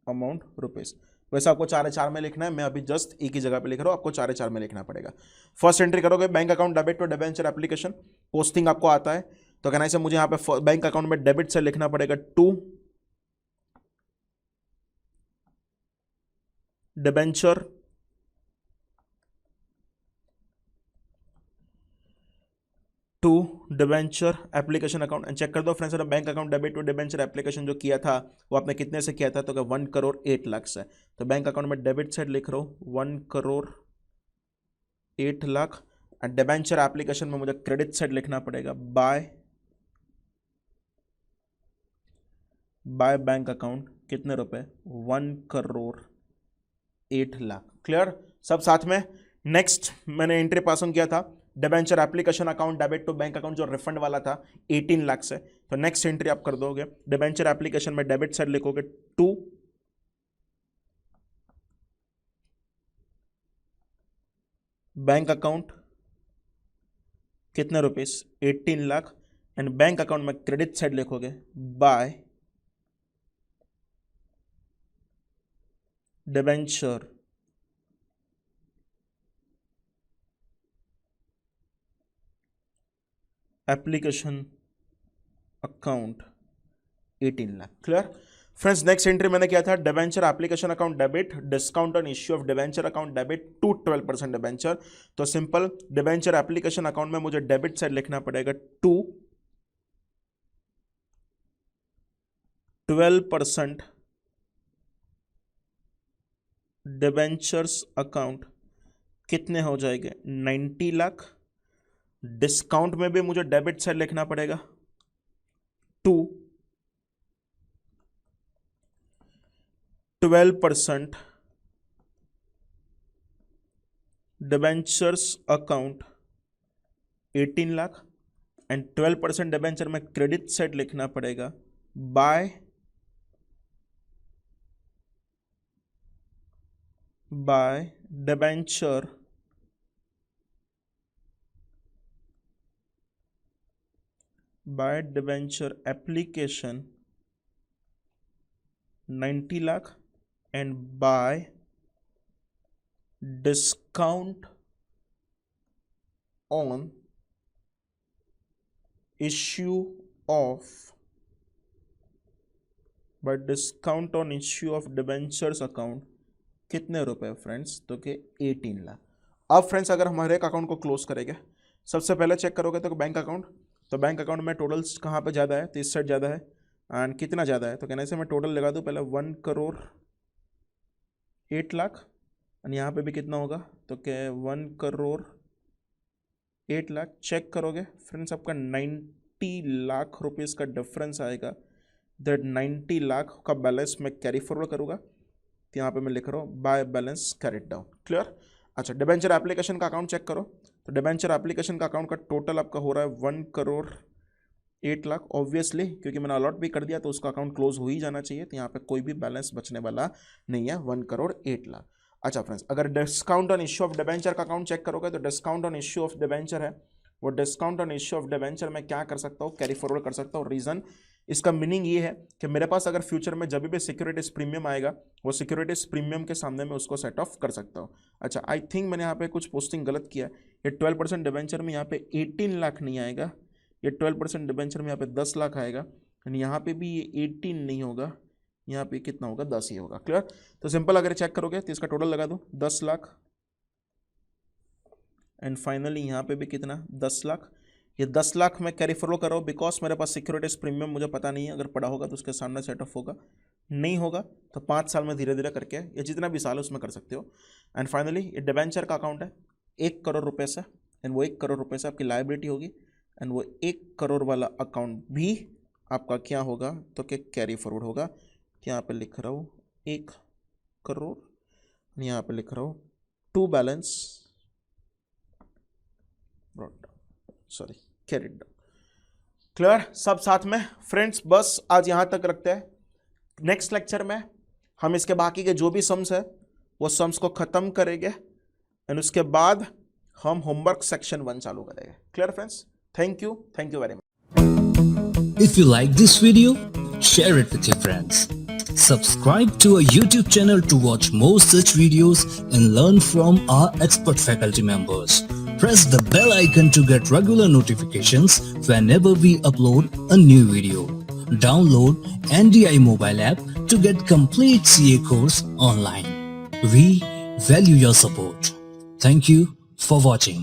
amount rupees. वैसे आपको 4/4 में लिखना है, मैं अभी जस्ट एक ही जगह पे लिख रहा हूं, आपको 4/4 में लिखना पड़ेगा। फर्स्ट एंट्री करोगे bank account debit to debenture application, posting आपको आता है तो कहना है मुझे यहाँ पे बैंक अकाउंट में डेबिट से लिखना पड़ेगा to debenture to debenture application account. And check कर दो friends, bank account debit to debenture application जो किया था वो आपने कितने से किया था, तो 1,08,00,000 से। तो बैंक अकाउंट में डेबिट साइड लिख रहा हूं 1,08,00,000 एंड डिबेंचर एप्लीकेशन में मुझे क्रेडिट साइड लिखना पड़ेगा बाय बैंक अकाउंट कितने रुपए, 1,08,00,000। क्लियर सब साथ में। नेक्स्ट मैंने एंट्री पास ऑन किया था debenture application account debit to bank account जो रिफंड वाला था 18 लाख से, तो नेक्स्ट एंट्री आप कर दोगे डिबेंचर एप्लीकेशन में डेबिट साइड लिखोगे टू बैंक अकाउंट कितने rupees 18 lakh and bank account में क्रेडिट साइड लिखोगे by debenture application account 18 lakh. Clear friends, next entry मैंने किया था debenture application account debit discount on issue of debenture account debit to 12% debenture. तो simple debenture application account में मुझे debit side लिखना पड़ेगा टू 12% डिबेंचर्स अकाउंट कितने हो जाएंगे 90 लाख। डिस्काउंट में भी मुझे डेबिट साइड लिखना पड़ेगा to 12% debentures account 18 lakh and 12% debenture में क्रेडिट साइड लिखना पड़ेगा by debenture application 90 lakh and by discount on issue of debentures account कितने रुपए फ्रेंड्स, तो कि 18 लाख। अब फ्रेंड्स अगर हमारे एक अकाउंट को क्लोज करेंगे, सबसे पहले चेक करोगे तो बैंक अकाउंट, तो बैंक अकाउंट में टोटल्स कहाँ पे ज़्यादा है, तो इस साइड ज़्यादा है एंड कितना ज़्यादा है, तो कहने से मैं टोटल लगा दूँ पहले 1,08,00,000 एंड यहाँ पे भी कितना होगा, तो क्या 1,08,00,000। चेक करोगे फ्रेंड्स आपका 90 लाख रुपीज़ का डिफरेंस आएगा। दैट 90 लाख का बैलेंस मैं कैरी फॉरवर्ड करूँगा, तो यहाँ पे मैं लिख रहा हूँ by balance carried down. Clear. अच्छा डिबेंचर एप्लीकेशन का अकाउंट चेक करो, तो डिबेंचर एप्लीकेशन का अकाउंट का टोटल आपका हो रहा है 1,08,00,000 ऑब्वियसली, क्योंकि मैंने अलॉट भी कर दिया तो उसका अकाउंट क्लोज हो ही जाना चाहिए, तो यहाँ पे कोई भी बैलेंस बचने वाला नहीं है, 1,08,00,000। अच्छा फ्रेंड्स अगर discount on issue of debenture का अकाउंट चेक करोगे, तो discount on issue of debenture है, वो discount on issue of debenture मैं क्या कर सकता हूँ, कैरी फॉरवर्ड कर सकता हूँ। रीजन इसका मीनिंग ये है कि मेरे पास अगर फ्यूचर में जब भी सिक्योरिटीज प्रीमियम आएगा, वो सिक्योरिटीज प्रीमियम के सामने मैं उसको सेट ऑफ कर सकता हूँ। अच्छा आई थिंक मैंने यहाँ पे कुछ पोस्टिंग गलत किया, ये 12% डिबेंचर में यहाँ पे 18 लाख नहीं आएगा, ये 12% डिबेंचर में यहाँ पे 10 लाख आएगा एंड यहाँ पे भी ये 18 नहीं होगा, यहाँ पे कितना होगा 10 ही होगा। क्लियर। तो सिंपल अगर चेक करोगे तो इसका टोटल लगा दो 10 लाख एंड फाइनली यहाँ पे भी कितना 10 लाख ये 10 लाख मैं कैरी फॉरवर्ड कर रहा हूँ बिकॉज मेरे पास सिक्योरिटीज प्रीमियम मुझे पता नहीं है, अगर पड़ा होगा तो उसके सामने सेट ऑफ होगा, नहीं होगा तो 5 साल में धीरे धीरे करके या जितना भी साल है उसमें कर सकते हो। एंड फाइनली ये डिबेंचर का अकाउंट है 1 करोड़ रुपए से, एंड वो 1 करोड़ रुपए से आपकी लायबिलिटी होगी, एंड वो 1 करोड़ वाला अकाउंट भी आपका क्या होगा तो क्या कैरी फॉरवर्ड होगा। यहाँ पे लिख रहा हूँ 1 करोड़, यहाँ पे लिख रहा हूँ to balance sorry carried down. Clear सब साथ में फ्रेंड्स, बस आज यहाँ तक रखते हैं। नेक्स्ट लेक्चर में हम इसके बाकी के जो भी सम्स है वो सम्स को खत्म करेंगे, एंड उसके बाद हम होमवर्क सेक्शन 1 चालू करेंगे। Clear friends, thank you very much. If you like this video, share it with your friends. Subscribe to our YouTube channel to watch more such videos and learn from our expert faculty members. Press the bell icon to get regular notifications whenever we upload a new video. Download NDI mobile app to get complete CA course online. We value your support. Thank you for watching.